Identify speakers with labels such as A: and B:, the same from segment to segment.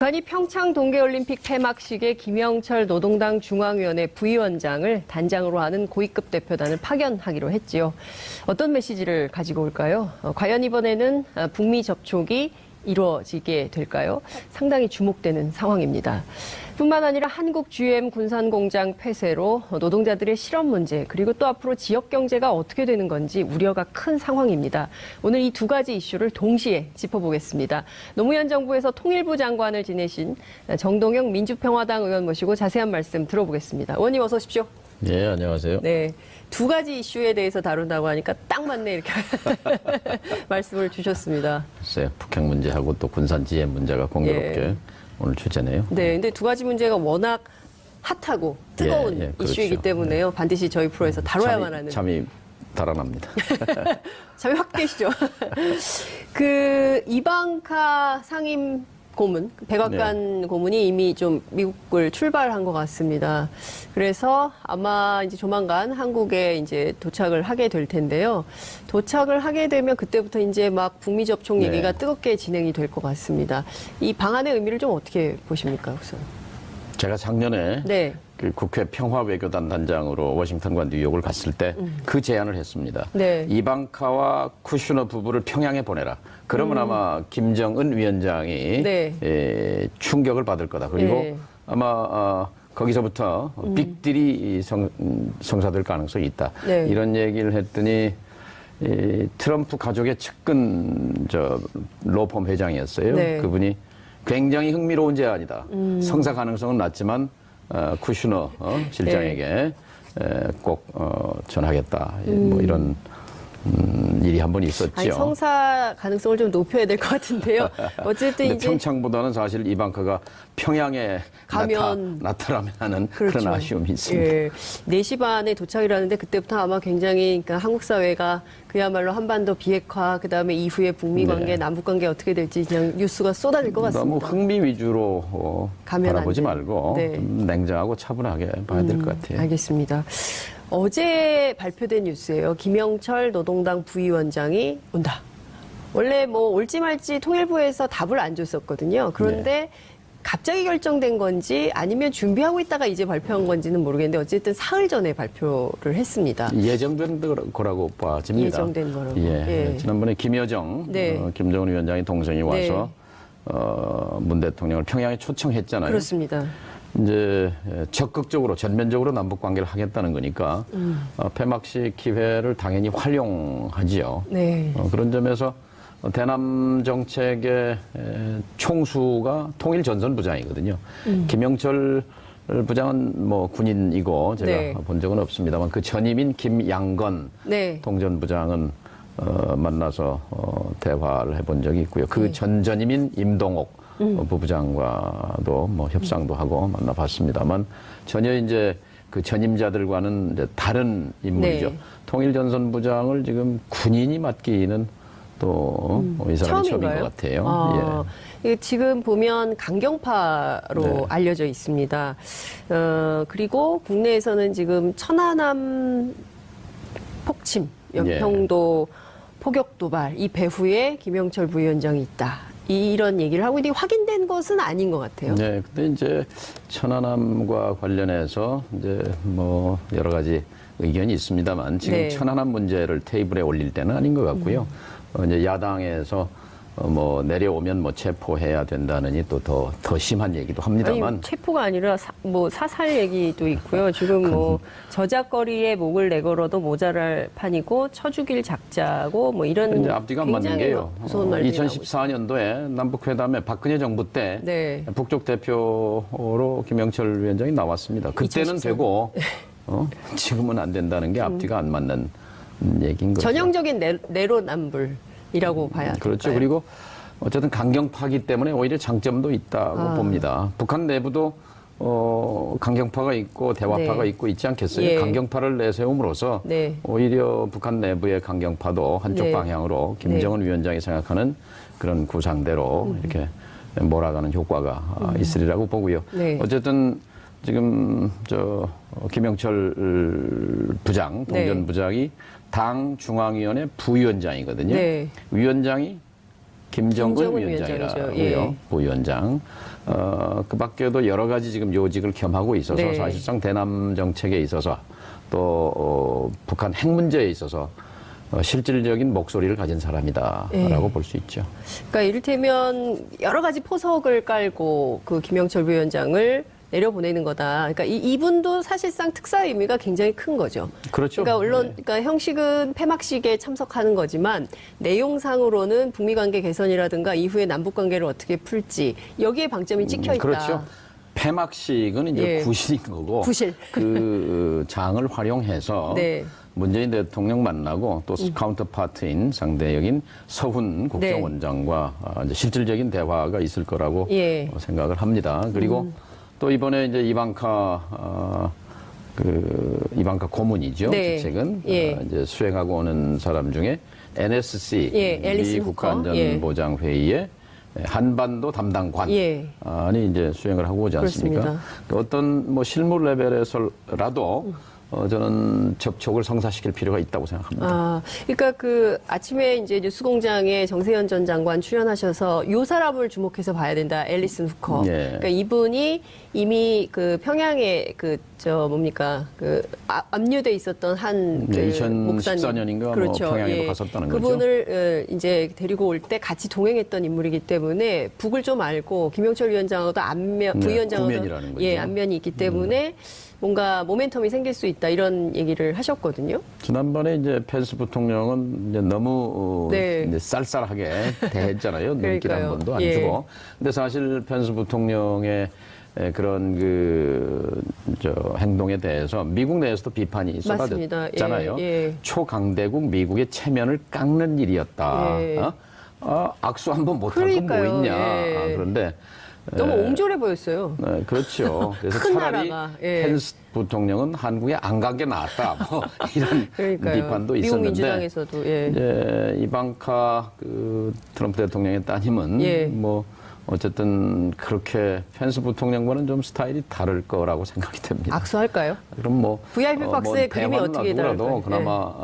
A: 북한이 평창 동계올림픽 폐막식에 김영철 노동당 중앙위원회 부위원장을 단장으로 하는 고위급 대표단을 파견하기로 했지요. 어떤 메시지를 가지고 올까요? 과연 이번에는 북미 접촉이 이루어지게 될까요? 상당히 주목되는 상황입니다. 뿐만 아니라 한국 GM 군산공장 폐쇄로 노동자들의 실업 문제 그리고 또 앞으로 지역 경제가 어떻게 되는 건지 우려가 큰 상황입니다. 오늘 이 두 가지 이슈를 동시에 짚어보겠습니다. 노무현 정부에서 통일부 장관을 지내신 정동영 민주평화당 의원 모시고 자세한 말씀 들어보겠습니다. 의원님 어서 오십시오.
B: 네, 안녕하세요.
A: 네, 두 가지 이슈에 대해서 다룬다고 하니까 딱 맞네 이렇게 말씀을 주셨습니다.
B: 글쎄요, 북핵 문제하고 또 군산 GM 문제가 공교롭게 오늘 주제네요.
A: 네, 근데 두 가지 문제가 워낙 핫하고 뜨거운
B: 그렇죠.
A: 이슈이기 때문에요. 반드시 저희 프로에서 다뤄야만 하는.
B: 잠이 달아납니다.
A: 잠이 확 깨시죠. 이방카 상임 고문, 백악관 고문이 이미 좀 미국을 출발한 것 같습니다. 그래서 아마 이제 조만간 한국에 이제 도착을 하게 될 텐데요. 도착을 하게 되면 그때부터 이제 막 북미 접촉 얘기가 뜨겁게 진행이 될 것 같습니다. 이 방안의 의미를 좀 어떻게 보십니까, 우선?
B: 제가 작년에 그 국회 평화외교단 단장으로 워싱턴과 뉴욕을 갔을 때 그 제안을 했습니다. 이방카와 쿠슈너 부부를 평양에 보내라. 그러면 아마 김정은 위원장이 충격을 받을 거다. 그리고 아마 거기서부터 빅딜이 성사될 가능성이 있다. 이런 얘기를 했더니 트럼프 가족의 측근 로펌 회장이었어요. 그분이 굉장히 흥미로운 제안이다. 성사 가능성은 낮지만 쿠슈너 실장에게 꼭 전하겠다. 뭐 이런 일이 한 번 있었죠.
A: 아니, 성사 가능성을 좀 높여야 될 것 같은데요. 어쨌든 이제
B: 평창보다는 사실 이방카가 평양에 나타나면 하는 그런 아쉬움이 있습니다.
A: 4시 반에 도착이라는데 그때부터 아마 굉장히 그러니까 한국 사회가 그야말로 한반도 비핵화 그다음에 이후에 북미 관계, 남북 관계 어떻게 될지 그냥 뉴스가 쏟아질 것 같습니다.
B: 너무 흥미 위주로 바라보지 말고 좀 냉정하고 차분하게 봐야 될 것 같아요.
A: 알겠습니다. 어제 발표된 뉴스예요. 김영철 노동당 부위원장이 온다. 원래 뭐 올지 말지 통일부에서 답을 안 줬었거든요. 그런데 갑자기 결정된 건지 아니면 준비하고 있다가 이제 발표한 건지는 모르겠는데 어쨌든 사흘 전에 발표를 했습니다.
B: 예정된 거라고 봐집니다.
A: 예정된 거라고.
B: 지난번에 김여정, 김정은 위원장이 동생이 와서 문 대통령을 평양에 초청했잖아요.
A: 그렇습니다.
B: 이제 적극적으로 전면적으로 남북 관계를 하겠다는 거니까 폐막식 기회를 당연히 활용하지요. 그런 점에서 대남 정책의 총수가 통일전선부장이거든요. 김영철 부장은 뭐 군인이고 제가 본 적은 없습니다만 그 전임인 김양건 통전부장은 만나서 대화를 해본 적이 있고요. 그 전전임인 임동옥 부부장과도 뭐 협상도 하고 만나봤습니다만 전혀 이제 그 전임자들과는 이제 다른 인물이죠. 통일전선부장을 지금 군인이 맡기는 또 이 사람이 처음인 것 같아요.
A: 지금 보면 강경파로 알려져 있습니다. 그리고 국내에서는 지금 천안함 폭침, 연평도 포격 도발 이 배후에 김영철 부위원장이 있다. 이런 얘기를 하고 있는데 확인된 것은 아닌 것 같아요.
B: 네, 근데 이제 천안함과 관련해서 이제 뭐 여러 가지 의견이 있습니다만 지금 천안함 문제를 테이블에 올릴 때는 아닌 것 같고요. 이제 야당에서 뭐 내려오면 뭐 체포해야 된다느니 또 더 심한 얘기도 합니다만.
A: 아니, 체포가 아니라 뭐 사살 얘기도 있고요. 지금 뭐 저작거리에 목을 내걸어도 모자랄 판이고 쳐 죽일 작자고 뭐 이런
B: 이제 앞뒤가 안 맞는 게요. 2014년도에 남북회담에 박근혜 정부 때 북쪽 대표로 김영철 위원장이 나왔습니다. 그때는 2014년. 되고 지금은 안 된다는 게 앞뒤가 안 맞는 얘기인 거죠.
A: 전형적인 내로남불이라고 봐야 될까요?
B: 그렇죠. 그리고 어쨌든 강경파이기 때문에 오히려 장점도 있다고 봅니다. 북한 내부도 강경파가 있고 대화파가 있고 있지 않겠어요? 강경파를 내세움으로써 오히려 북한 내부의 강경파도 한쪽 방향으로 김정은 위원장이 생각하는 그런 구상대로 이렇게 몰아가는 효과가 있으리라고 보고요. 어쨌든 지금 김영철 부장, 동전부장이 당 중앙위원회 부위원장이거든요. 위원장이 김정은 위원장이라고요.
A: 예.
B: 부위원장. 그 밖에도 여러 가지 지금 요직을 겸하고 있어서
A: 네.
B: 사실상 대남 정책에 있어서 또 북한 핵 문제에 있어서 실질적인 목소리를 가진 사람이다라고
A: 예.
B: 볼 수 있죠.
A: 그러니까 이를테면 여러 가지 포석을 깔고 그 김영철 부위원장을 내려보내는 거다. 그러니까 이분도 사실상 특사 의미가 굉장히 큰 거죠.
B: 그렇죠.
A: 그러니까 물론
B: 네.
A: 그러니까 형식은 폐막식에 참석하는 거지만 내용상으로는 북미 관계 개선이라든가 이후에 남북 관계를 어떻게 풀지 여기에 방점이 찍혀 있다.
B: 그렇죠. 폐막식은 이제
A: 예.
B: 구실인 거고
A: 구실.
B: 그 장을 활용해서
A: 네.
B: 문재인 대통령 만나고 또 카운터파트인 상대역인 서훈 국정원장과 이제 실질적인 대화가 있을 거라고
A: 예.
B: 생각을 합니다. 그리고 또 이번에 이제 이방카 고문이죠.
A: 네.
B: 직책은
A: 예.
B: 이제 수행하고 오는 사람 중에 NSC
A: 예, 앨리슨
B: 미
A: 후커.
B: 국가안전보장회의에 한반도 담당관이
A: 예.
B: 이제 수행을 하고 오지 않습니까?
A: 그렇습니다.
B: 어떤 뭐 실무 레벨에서라도 저는 접촉을 성사시킬 필요가 있다고 생각합니다.
A: 아, 그러니까 그 아침에 이제 뉴스공장에 정세현 전 장관 출연하셔서 요 사람을 주목해서 봐야 된다. 앨리슨 후커.
B: 예.
A: 그러니까 이분이 이미 그 평양에 압류돼 있었던 한 그
B: 네,
A: 목사님.
B: 2014년인가
A: 그렇죠.
B: 뭐 평양에도
A: 예.
B: 갔었다는 거죠.
A: 그분을 이제 데리고 올 때 같이 동행했던 인물이기 때문에 북을 좀 알고 김영철 위원장하고도
B: 네,
A: 부위원장하고도
B: 구면이라는 거죠.
A: 예, 안면이 있기 때문에 뭔가 모멘텀이 생길 수 있다 이런 얘기를 하셨거든요.
B: 지난번에 이제 펜스 부통령은 이제 너무
A: 네.
B: 이제 쌀쌀하게 대했잖아요. 눈길
A: 그러니까요.
B: 한 번도 안
A: 예.
B: 주고. 근데 사실 펜스 부통령의 그런 행동에 대해서 미국 내에서도 비판이
A: 맞습니다.
B: 쏟아졌잖아요.
A: 예, 예.
B: 초강대국 미국의 체면을 깎는 일이었다.
A: 예.
B: 악수 한번 못할 건 뭐
A: 그러니까요.
B: 있냐.
A: 예.
B: 그런데
A: 너무 옹졸해 보였어요.
B: 네, 그렇죠. 그래서
A: 큰
B: 차라리
A: 나라가, 예.
B: 펜스 부통령은 한국에 안 간 게 낫다. 뭐 이런
A: 그러니까요.
B: 비판도
A: 미국
B: 있었는데
A: 민주당에서도 예.
B: 이제 이방카 트럼프 대통령의 따님은
A: 예.
B: 뭐 어쨌든 그렇게 펜스 부통령과는 좀 스타일이 다를 거라고 생각이 됩니다.
A: 악수할까요?
B: 그럼 뭐
A: VIP 박스의 그림이
B: 대화는
A: 어떻게
B: 놔두더라도
A: 다를까요?
B: 그나마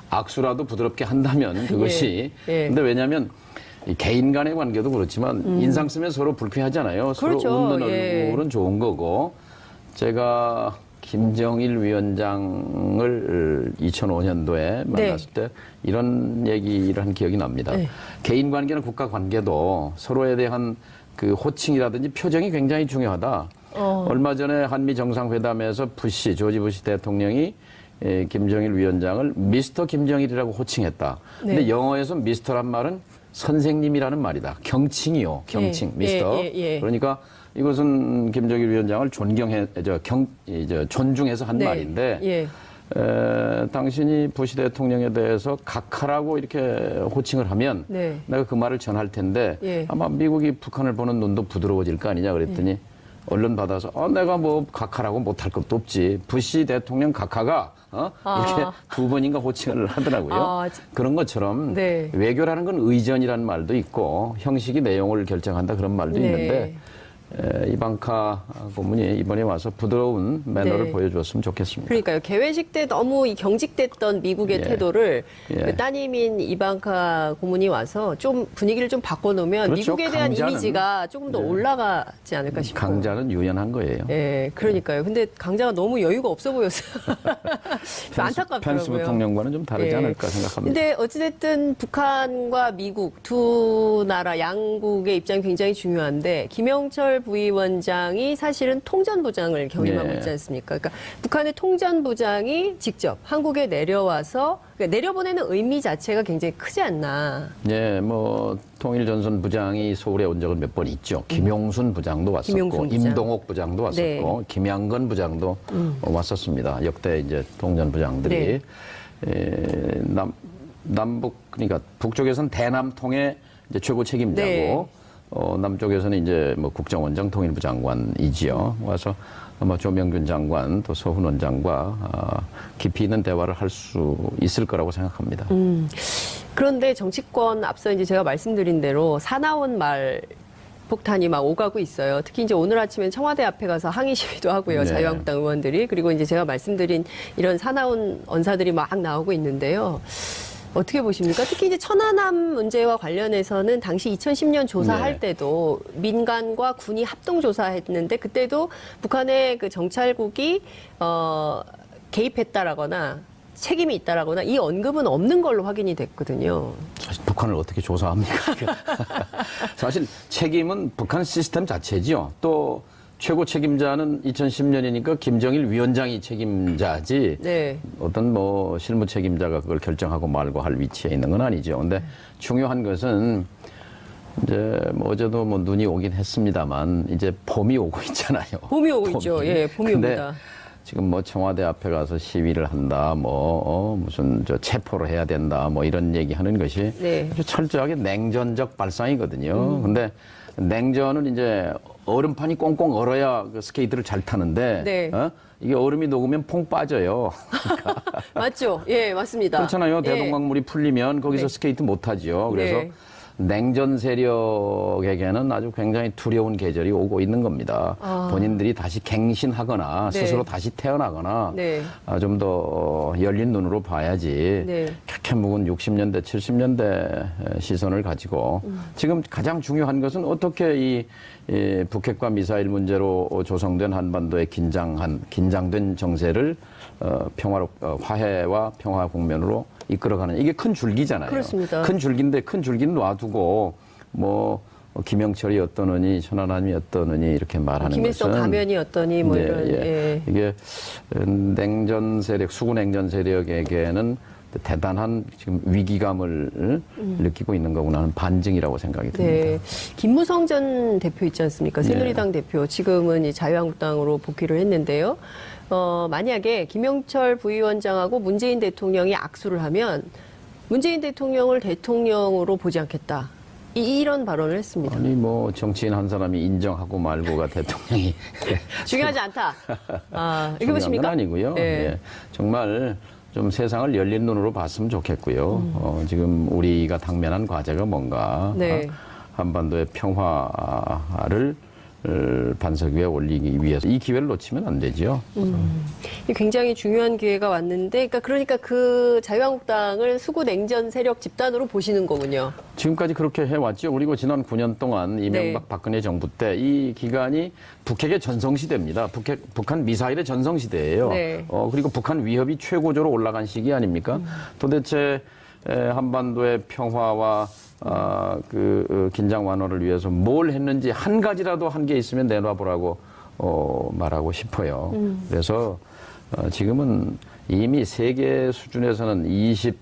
B: 악수라도 부드럽게 한다면 그것이
A: 예.
B: 근데 왜냐하면 이 개인 간의 관계도 그렇지만 인상 쓰면 서로 불쾌하잖아요.
A: 그렇죠.
B: 서로 웃는
A: 예.
B: 얼굴은 좋은 거고 제가 김정일 위원장을 2005년도에 만났을 때 이런 얘기를 한 기억이 납니다.
A: 네.
B: 개인 관계나 국가 관계도 서로에 대한 그 호칭이라든지 표정이 굉장히 중요하다. 얼마 전에 한미 정상회담에서 조지 부시 대통령이 김정일 위원장을 미스터 김정일이라고 호칭했다. 근데
A: 네.
B: 영어에서 미스터란 말은 선생님이라는 말이다. 경칭이요. 경칭.
A: 예,
B: 미스터.
A: 예.
B: 그러니까 이것은 김정일 위원장을 존중해서 한
A: 네.
B: 말인데
A: 예.
B: 당신이 부시 대통령에 대해서 각하라고 이렇게 호칭을 하면
A: 네.
B: 내가 그 말을 전할 텐데
A: 예.
B: 아마 미국이 북한을 보는 눈도 부드러워질 거 아니냐 그랬더니 언론 받아서 내가 뭐 각하라고 못할 것도 없지. 부시 대통령 각하가 이렇게 두 번인가 호칭을 하더라고요. 그런 것처럼
A: 네.
B: 외교라는 건 의전이라는 말도 있고 형식이 내용을 결정한다 그런 말도
A: 네.
B: 있는데 이방카 고문이 이번에 와서 부드러운 매너를
A: 네.
B: 보여주었으면 좋겠습니다.
A: 그러니까요. 개회식 때 너무 이 경직됐던 미국의
B: 예.
A: 태도를
B: 예.
A: 그 따님인 이방카 고문이 와서 좀 분위기를 좀 바꿔놓으면
B: 그렇죠.
A: 미국에 대한
B: 강자는,
A: 이미지가 조금 더
B: 네.
A: 올라가지 않을까 싶어요.
B: 강자는 유연한 거예요.
A: 예, 그러니까요. 근데 강자가 너무 여유가 없어 보였어요. 좀 안타깝더라고요.
B: 펜스 부통령과는 좀 다르지
A: 예.
B: 않을까 생각합니다.
A: 근데 어찌됐든 북한과 미국 두 나라 양국의 입장이 굉장히 중요한데 김영철 부위원장이 사실은 통전부장을 겸임하고
B: 예.
A: 있지 않습니까? 그러니까 북한의 통전부장이 직접 한국에 내려와서 그러니까 내려보내는 의미 자체가 굉장히 크지 않나.
B: 예, 뭐 통일전선 부장이 서울에 온 적은 몇 번 있죠. 김용순 부장도 왔었고,
A: 김용순 부장.
B: 임동옥 부장도 왔었고,
A: 네.
B: 김양건 부장도 왔었습니다. 역대 이제 통전 부장들이
A: 네.
B: 남북 그러니까 북쪽에서는 대남통의 이제 최고 책임자고.
A: 네.
B: 남쪽에서는 이제 뭐 국정원장 통일부 장관이지요. 와서 아마 조명균 장관 또 서훈 원장과 깊이 있는 대화를 할 수 있을 거라고 생각합니다.
A: 그런데 정치권 앞서 이제 제가 말씀드린 대로 사나운 말 폭탄이 막 오가고 있어요. 특히 이제 오늘 아침엔 청와대 앞에 가서 항의 시위도 하고요.
B: 네.
A: 자유한국당 의원들이. 그리고 이제 제가 말씀드린 이런 사나운 언사들이 막 나오고 있는데요. 어떻게 보십니까? 특히 이제 천안함 문제와 관련해서는 당시 2010년 조사할 때도 민간과 군이 합동 조사했는데 그때도 북한의 그 정찰국이 개입했다라거나 책임이 있다라거나 이 언급은 없는 걸로 확인이 됐거든요.
B: 사실 북한을 어떻게 조사합니까? 사실 책임은 북한 시스템 자체지요. 또 최고 책임자는 2010년이니까 김정일 위원장이 책임자지
A: 네.
B: 어떤 뭐 실무 책임자가 그걸 결정하고 말고 할 위치에 있는 건 아니죠. 근데 중요한 것은 이제 뭐 어제도 뭐 눈이 오긴 했습니다만 이제 봄이 오고 있잖아요.
A: 봄이 오고 있죠. 예, 봄이 옵니다.
B: 지금 뭐 청와대 앞에 가서 시위를 한다, 무슨 체포를 해야 된다, 뭐 이런 얘기하는 것이 아주 철저하게 냉전적 발상이거든요. 근데 냉전은 이제 얼음판이 꽁꽁 얼어야 그 스케이트를 잘 타는데 이게 얼음이 녹으면 퐁 빠져요. 그러니까.
A: 맞죠? 예, 맞습니다.
B: 그렇잖아요. 대동강물이 풀리면 거기서 스케이트 못 하죠. 그래서 냉전 세력에게는 아주 굉장히 두려운 계절이 오고 있는 겁니다. 본인들이 다시 갱신하거나 스스로 다시 태어나거나 좀 더 열린 눈으로 봐야지 그렇게 묵은 60년대, 70년대 시선을 가지고 지금 가장 중요한 것은 어떻게 이 북핵과 미사일 문제로 조성된 한반도의 긴장된 정세를 화해와 평화 국면으로 이끌어가는 이게 큰 줄기잖아요.
A: 그렇습니다.
B: 큰 줄기인데 큰 줄기는 놔두고 뭐 김영철이 어떠느니 천안함이 어떠느니 이렇게 말하는
A: 김일성
B: 것은
A: 가면이 어떠니 뭐 이런
B: 이게 냉전 세력 수구 냉전 세력에게는 대단한 지금 위기감을 느끼고 있는 거구나 하는 반증이라고 생각이 듭니다.
A: 김무성 전 대표 있지 않습니까? 새누리당 대표 지금은 이 자유한국당으로 복귀를 했는데요. 만약에 김영철 부위원장하고 문재인 대통령이 악수를 하면 문재인 대통령을 대통령으로 보지 않겠다. 이런 발언을 했습니다.
B: 아니 뭐 정치인 한 사람이 인정하고 말고가 대통령이
A: 중요하지 않다. 이렇게 보십니까?
B: 건 아니고요. 정말 좀 세상을 열린 눈으로 봤으면 좋겠고요. 지금 우리가 당면한 과제가 뭔가 한반도의 평화를 반석 위에 올리기 위해서 이 기회를 놓치면 안 되죠.
A: 굉장히 중요한 기회가 왔는데, 그러니까 그 자유한국당을 수구 냉전 세력 집단으로 보시는 거군요.
B: 지금까지 그렇게 해왔죠. 그리고 지난 9년 동안 이명박 박근혜 정부 때 이 기간이 북핵의 전성시대입니다. 북한 미사일의 전성시대예요. 그리고 북한 위협이 최고조로 올라간 시기 아닙니까? 도대체 한반도의 평화와 긴장 완화를 위해서 뭘 했는지 한 가지라도 한 게 있으면 내놔보라고 말하고 싶어요. 그래서 지금은 이미 세계 수준에서는 27,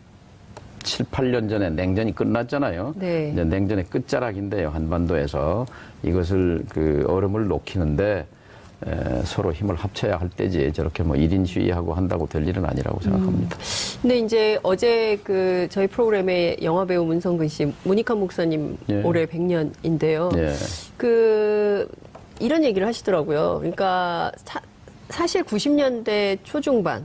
B: 8년 전에 냉전이 끝났잖아요. 이제 냉전의 끝자락인데요. 한반도에서 이것을 얼음을 녹이는데 서로 힘을 합쳐야 할 때지 저렇게 뭐 1인 시위하고 한다고 될 일은 아니라고 생각합니다.
A: 근데 이제 어제 저희 프로그램에 영화배우 문성근 씨, 문익환 목사님 올해 100년인데요. 이런 얘기를 하시더라고요. 그러니까 사실 90년대 초중반,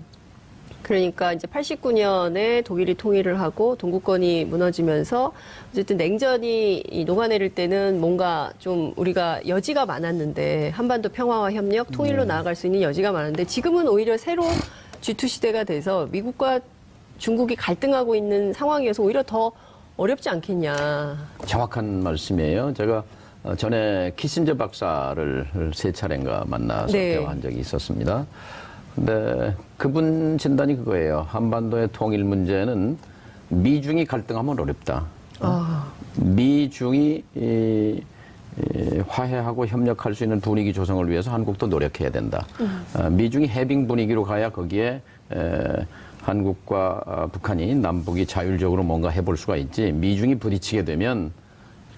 A: 그러니까 이제 89년에 독일이 통일을 하고 동구권이 무너지면서 어쨌든 냉전이 녹아내릴 때는 뭔가 좀 우리가 여지가 많았는데 한반도 평화와 협력, 통일로 나아갈 수 있는 여지가 많은데 지금은 오히려 새로 G2 시대가 돼서 미국과 중국이 갈등하고 있는 상황이어서 오히려 더 어렵지 않겠냐.
B: 정확한 말씀이에요. 제가 전에 키신저 박사를 3차례인가 만나서 대화한 적이 있었습니다. 근데 그분 진단이 그거예요. 한반도의 통일 문제는 미중이 갈등하면 어렵다. 미중이 화해하고 협력할 수 있는 분위기 조성을 위해서 한국도 노력해야 된다. 미중이 해빙 분위기로 가야 거기에 한국과 북한이 남북이 자율적으로 뭔가 해볼 수가 있지. 미중이 부딪히게 되면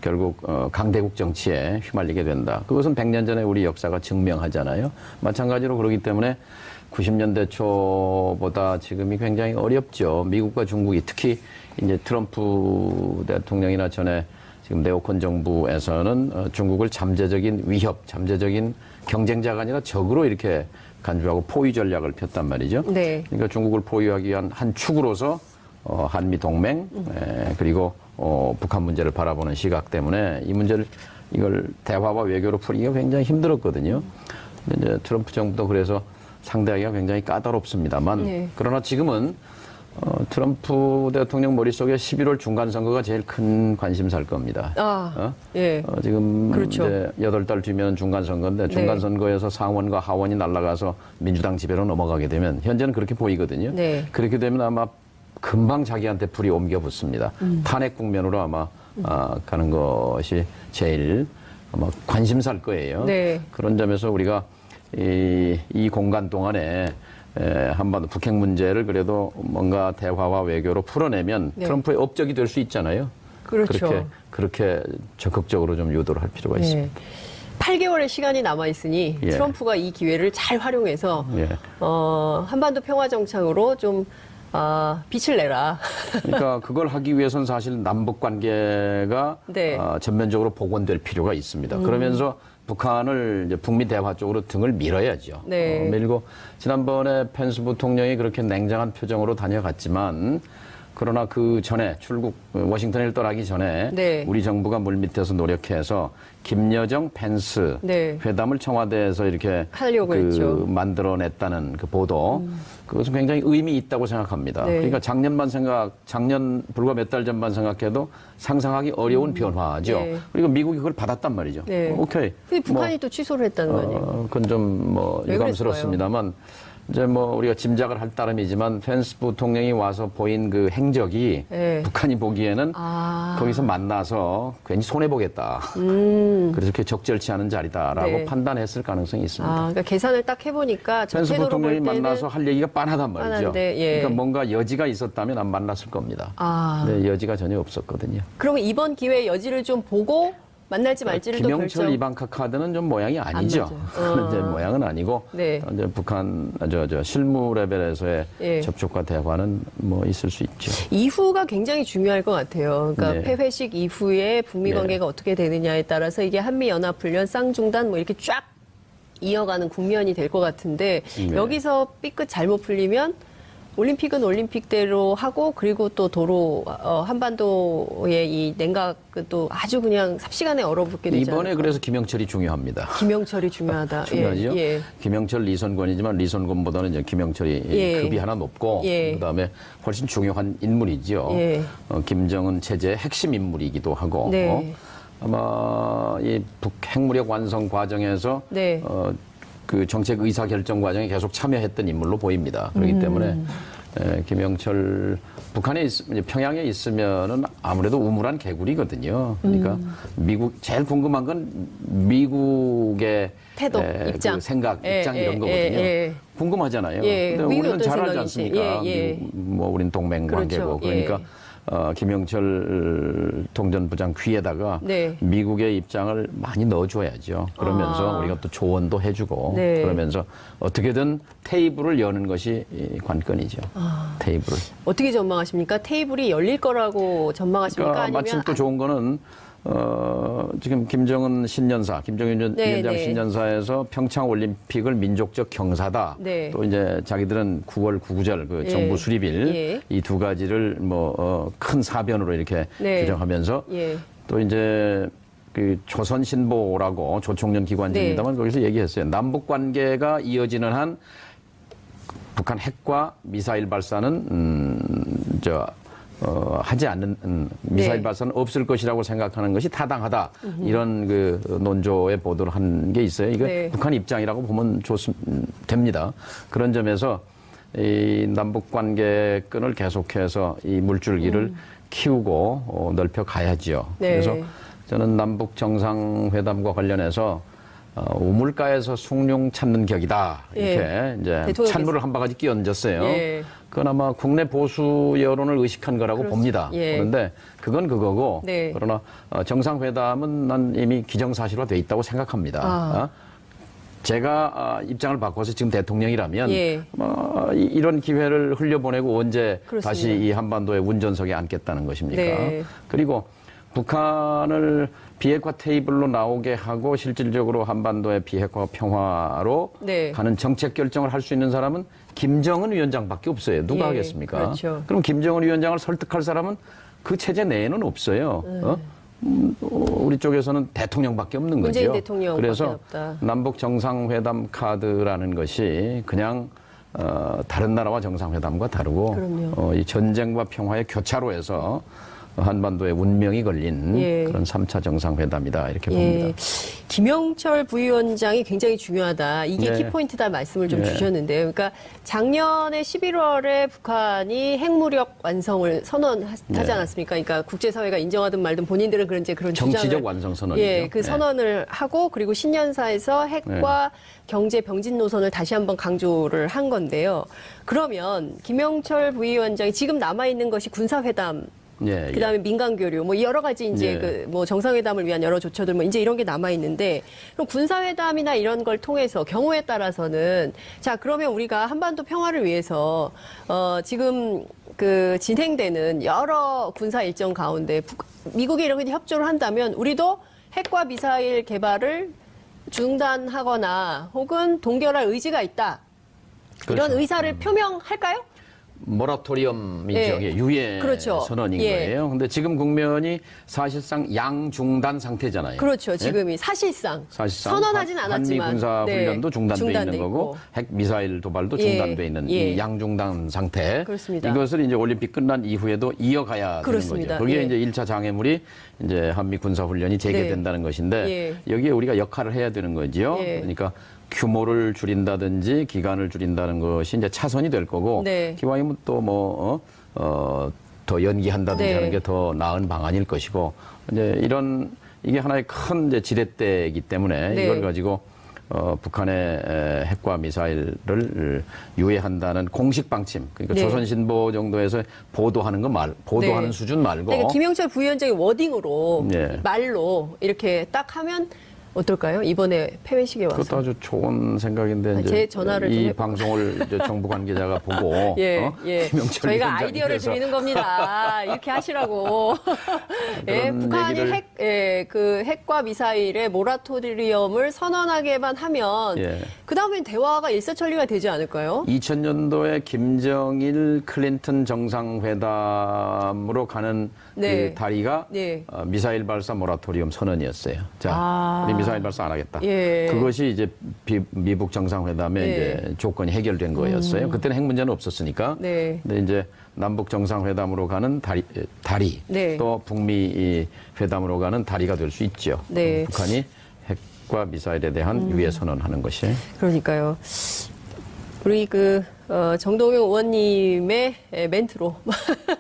B: 결국 강대국 정치에 휘말리게 된다. 그것은 100년 전에 우리 역사가 증명하잖아요. 마찬가지로 그렇기 때문에 90년대 초보다 지금이 굉장히 어렵죠. 미국과 중국이 특히 이제 트럼프 대통령이나 전에 지금 네오콘 정부에서는 중국을 잠재적인 위협, 잠재적인 경쟁자가 아니라 적으로 이렇게 간주하고 포위 전략을 폈단 말이죠. 그러니까 중국을 포위하기 위한 한 축으로서 한미 동맹 그리고 북한 문제를 바라보는 시각 때문에 이 문제를 이걸 대화와 외교로 풀기가 굉장히 힘들었거든요. 이제 트럼프 정부도 그래서 상대하기가 굉장히 까다롭습니다만 그러나 지금은 트럼프 대통령 머릿속에 11월 중간선거가 제일 큰 관심사일 겁니다.
A: 예.
B: 지금
A: 그렇죠.
B: 이제 8달 뒤면 중간선거인데 중간선거에서 상원과 하원이 날아가서 민주당 지배로 넘어가게 되면 현재는 그렇게 보이거든요.
A: 네.
B: 그렇게 되면 아마 금방 자기한테 불이 옮겨 붙습니다. 탄핵 국면으로 아마 가는 것이 제일 아마 관심사일 거예요.
A: 네.
B: 그런 점에서 우리가 이 공간 동안에 한반도 북핵 문제를 그래도 뭔가 대화와 외교로 풀어내면 트럼프의 업적이 될 수 있잖아요.
A: 그렇죠.
B: 그렇게 적극적으로 좀 유도를 할 필요가 있습니다.
A: 8개월의 시간이 남아 있으니 트럼프가 이 기회를 잘 활용해서 한반도 평화 정착으로 좀 빛을 내라.
B: 그러니까 그걸 하기 위해서는 사실 남북 관계가 전면적으로 복원될 필요가 있습니다. 그러면서 북한을 이제 북미 대화 쪽으로 등을 밀어야죠. 밀고 지난번에 펜스 부통령이 그렇게 냉정한 표정으로 다녀갔지만 그러나 그 전에 워싱턴을 떠나기 전에 우리 정부가 물밑에서 노력해서 김여정 펜스 회담을 청와대에서 이렇게 만들어냈다는 그 보도 그것은 굉장히 의미 있다고 생각합니다. 그러니까 작년 불과 몇 달 전만 생각해도 상상하기 어려운 변화죠. 그리고 미국이 그걸 받았단 말이죠. 오케이.
A: 근데 북한이 또 취소를 했다는 거 아니에요?
B: 그건 좀 유감스럽습니다만. 이제 우리가 짐작을 할 따름이지만 펜스 부통령이 와서 보인 그 행적이 북한이 보기에는 거기서 만나서 괜히 손해보겠다. 그래서 그렇게 적절치 않은 자리다라고 판단했을 가능성이 있습니다.
A: 그러니까 계산을 딱 해보니까
B: 펜스 부통령이 만나서 할 얘기가 빤하단 말이죠. 그러니까 뭔가 여지가 있었다면 안 만났을 겁니다. 근데 여지가 전혀 없었거든요.
A: 그러면 이번 기회에 여지를 좀 보고 만날지 말지를 또 결정.
B: 김영철 이방카 카드는 좀 모양이 아니죠. 이제 모양은 아니고 이제 북한 실무 레벨에서의 접촉과 대화는 있을 수 있죠.
A: 이후가 굉장히 중요할 것 같아요. 그러니까 폐회식 이후에 북미 관계가 어떻게 되느냐에 따라서 이게 한미 연합 훈련 쌍중단 이렇게 쫙 이어가는 국면이 될 것 같은데 여기서 삐끗 잘못 풀리면 올림픽은 올림픽대로 하고 그리고 또 도로 한반도의 이 냉각은 또 아주 그냥 삽시간에 얼어붙게 되잖아요.
B: 이번에 그래서 김영철이 중요합니다.
A: 김영철이 중요하다.
B: 중요하죠. 김영철, 리선권이지만 리선권보다는 이제 김영철이 급이 하나 높고 그다음에 훨씬 중요한 인물이죠. 김정은 체제의 핵심 인물이기도 하고 아마 이 핵무력 완성 과정에서 그 정책 의사 결정 과정에 계속 참여했던 인물로 보입니다. 그렇기 때문에 김영철 북한에 평양에 있으면은 아무래도 우물한 개구리거든요. 그러니까 제일 궁금한 건 미국의
A: 태도, 입장,
B: 그 생각, 입장 이런 거거든요. 궁금하잖아요. 근데 우리는 잘 알지 않습니까? 우린 동맹 관계고 그러니까. 김영철 통전부장 귀에다가 미국의 입장을 많이 넣어줘야죠. 그러면서 우리가 또 조언도 해주고 그러면서 어떻게든 테이블을 여는 것이 관건이죠. 테이블을.
A: 어떻게 전망하십니까? 테이블이 열릴 거라고 전망하십니까?
B: 그러니까
A: 아니면
B: 마침 또 좋은 거는 지금 김정은 신년사, 김정은 위원장 신년사에서 평창 올림픽을 민족적 경사다. 또 이제 자기들은 9월 구구절 그 정부 수립일 이 두 가지를 큰 사변으로 이렇게 규정하면서 또 이제 그 조선신보라고 조총련 기관지입니다만 거기서 얘기했어요. 남북 관계가 이어지는 한 북한 핵과 미사일 발사는 하지 않는 미사일 발사는 없을 것이라고 생각하는 것이 타당하다. 이런 그 논조의 보도를 한 게 있어요. 이거 북한 입장이라고 보면 됩니다. 그런 점에서 이 남북 관계 끈을 계속해서 이 물줄기를 키우고 넓혀 가야지요. 그래서 저는 남북 정상회담과 관련해서 우물가에서 숭늉 찾는 격이다. 이렇게 이제 찬물을 한 바가지 끼얹었어요. 그건 아마 국내 보수 여론을 의식한 거라고 봅니다. 그런데 그건 그거고 그러나 정상회담은 난 이미 기정사실화돼 있다고 생각합니다. 제가 입장을 바꿔서 지금 대통령이라면 이런 기회를 흘려보내고 언제 다시 이 한반도의 운전석에 앉겠다는 것입니까? 그리고 북한을 비핵화 테이블로 나오게 하고 실질적으로 한반도의 비핵화 평화로 가는 정책 결정을 할 수 있는 사람은 김정은 위원장밖에 없어요. 누가 하겠습니까? 그럼 김정은 위원장을 설득할 사람은 그 체제 내에는 없어요. 우리 쪽에서는 대통령밖에 없는 거죠.
A: 대통령밖에
B: 그래서
A: 없다.
B: 남북 정상회담 카드라는 것이 그냥 다른 나라와 정상회담과 다르고 이 전쟁과 평화의 교차로에서 한반도의 운명이 걸린
A: 예.
B: 그런 3차 정상회담이다 이렇게 봅니다.
A: 김영철 부위원장이 굉장히 중요하다. 이게
B: 네.
A: 키포인트다 말씀을 좀
B: 네.
A: 주셨는데요. 그러니까 작년에 11월에 북한이 핵무력 완성을 선언하지
B: 네.
A: 않았습니까? 그러니까 국제사회가 인정하든 말든 본인들은 그런
B: 정치적
A: 주장을
B: 완성 선언이죠.
A: 예, 그 선언을 하고 그리고 신년사에서 핵과 경제 병진 노선을 다시 한번 강조를 한 건데요. 그러면 김영철 부위원장이 지금 남아 있는 것이 군사회담
B: 예,
A: 그다음에 민간 교류, 뭐 여러 가지 이제 그 뭐 정상회담을 위한 여러 조처들 뭐 이제 이런 게 남아 있는데 그럼 군사회담이나 이런 걸 통해서 경우에 따라서는 자 그러면 우리가 한반도 평화를 위해서 지금 그 진행되는 여러 군사 일정 가운데 미국이 이렇게 협조를 한다면 우리도 핵과 미사일 개발을 중단하거나 혹은 동결할 의지가 있다. 이런
B: 그렇죠.
A: 의사를 표명할까요?
B: 모라토리엄이죠.
A: 예.
B: 유예
A: 그렇죠.
B: 선언인
A: 예.
B: 거예요. 근데 지금 국면이 사실상 양중단 상태잖아요.
A: 그렇죠.
B: 예?
A: 지금이 사실상
B: 사실상
A: 선언하진 않았지만
B: 한미 군사 훈련도 중단돼 있는
A: 있고.
B: 거고 핵 미사일 도발도
A: 예.
B: 중단돼 있는
A: 예.
B: 이 양중단 상태.
A: 그렇습니다.
B: 이것을 이제 올림픽 끝난 이후에도 이어가야
A: 그렇습니다.
B: 되는 거죠. 그게
A: 예.
B: 이제 1차 장애물이 이제 한미 군사 훈련이 재개된다는 것인데
A: 예.
B: 여기에 우리가 역할을 해야 되는 거지요.
A: 예.
B: 그러니까 규모를 줄인다든지 기간을 줄인다는 것이 이제 차선이 될 거고
A: 네.
B: 기왕이면 또 뭐 더 연기한다든지
A: 네.
B: 하는 게 더 나은 방안일 것이고 이제 이게 하나의 큰 이제 지렛대이기 때문에
A: 네.
B: 이걸 가지고 북한의 핵과 미사일을 유예한다는 공식 방침 그러니까
A: 네.
B: 조선신보 정도에서 보도하는 보도하는
A: 네.
B: 수준 말고
A: 그러니까 김영철 부위원장이 워딩으로
B: 네.
A: 말로 이렇게 딱 하면 어떨까요? 이번에 폐회식에 와서.
B: 그것도 아주 좋은 생각인데 이제
A: 제 전화를 좀
B: 이
A: 해볼까요?
B: 방송을 이제 정부 관계자가 보고
A: 예, 예.
B: 김영철
A: 저희가
B: 위원장이
A: 아이디어를
B: 그래서
A: 드리는 겁니다. 이렇게 하시라고. 예,
B: 그런
A: 북한이
B: 얘기를-
A: 그 핵과 미사일의 모라토리엄을 선언하게만 하면
B: 예.
A: 그 다음엔 대화가 일사천리가 되지 않을까요?
B: 2000년도에 김정일 클린턴 정상회담으로 가는
A: 네.
B: 그 다리가
A: 네.
B: 미사일 발사 모라토리엄 선언이었어요. 자, 우리 미사일 발사 안 하겠다.
A: 예.
B: 그것이 이제 미북 정상회담의
A: 예.
B: 이제 조건이 해결된 거였어요. 그때는 핵 문제는 없었으니까.
A: 네.
B: 근데 이제 남북 정상회담으로 가는 다리
A: 네.
B: 또 북미 회담으로 가는 다리가 될 수 있죠.
A: 네.
B: 북한이 핵과 미사일에 대한 유예 선언하는 것이.
A: 그러니까요. 우리 정동영 의원님의 멘트로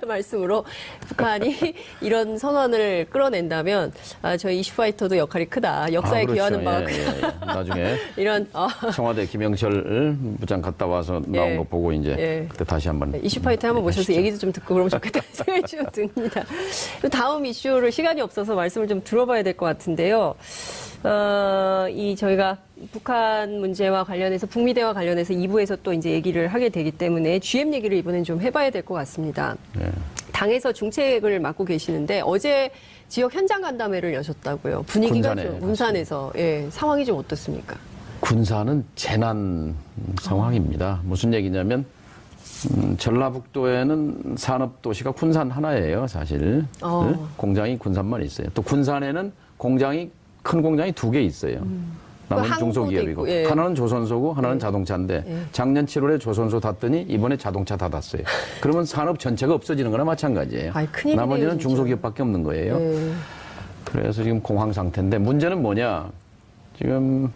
A: 말씀으로 북한이 이런 선언을 끌어낸다면 저희 이슈파이터도 역할이 크다. 역사에
B: 그렇죠.
A: 기여하는 바가 크다.
B: 예. 나중에
A: 이런
B: 청와대 김영철 부장 갔다 와서 나온
A: 예.
B: 거 보고 이제
A: 예.
B: 그때 다시 한번
A: 이슈파이터 한번 모셔서
B: 하시죠.
A: 얘기도 좀 듣고 그러면 좋겠다는 생각이 좀 듭니다. 다음 이슈를 시간이 없어서 말씀을 좀 들어봐야 될 것 같은데요. 저희가 북한 문제와 관련해서 북미 대화 관련해서 2부에서 또 이제 얘기를 하게 되기 때문에 GM 얘기를 이번엔 좀 해봐야 될 것 같습니다.
B: 예.
A: 당에서 중책을 맡고 계시는데 어제 지역 현장 간담회를 여셨다고요. 분위기가
B: 군산에
A: 좀 군산에서 상황이 좀 어떻습니까?
B: 군사는 재난 상황입니다. 무슨 얘기냐면 전라북도에는 산업도시가 군산 하나예요, 사실. 공장이 군산만 있어요. 또 군산에는 큰 공장이 2개 있어요. 남은
A: 항구도
B: 중소기업이고
A: 있고, 예.
B: 하나는 조선소고 하나는 자동차인데 작년 7월에 조선소 닫더니 이번에 자동차 닫았어요. 그러면 산업 전체가 없어지는 거나 마찬가지예요.
A: 아이, 큰일이네요,
B: 나머지는
A: 진짜.
B: 중소기업밖에 없는 거예요.
A: 예.
B: 그래서 지금 공황 상태인데 문제는 뭐냐? 지금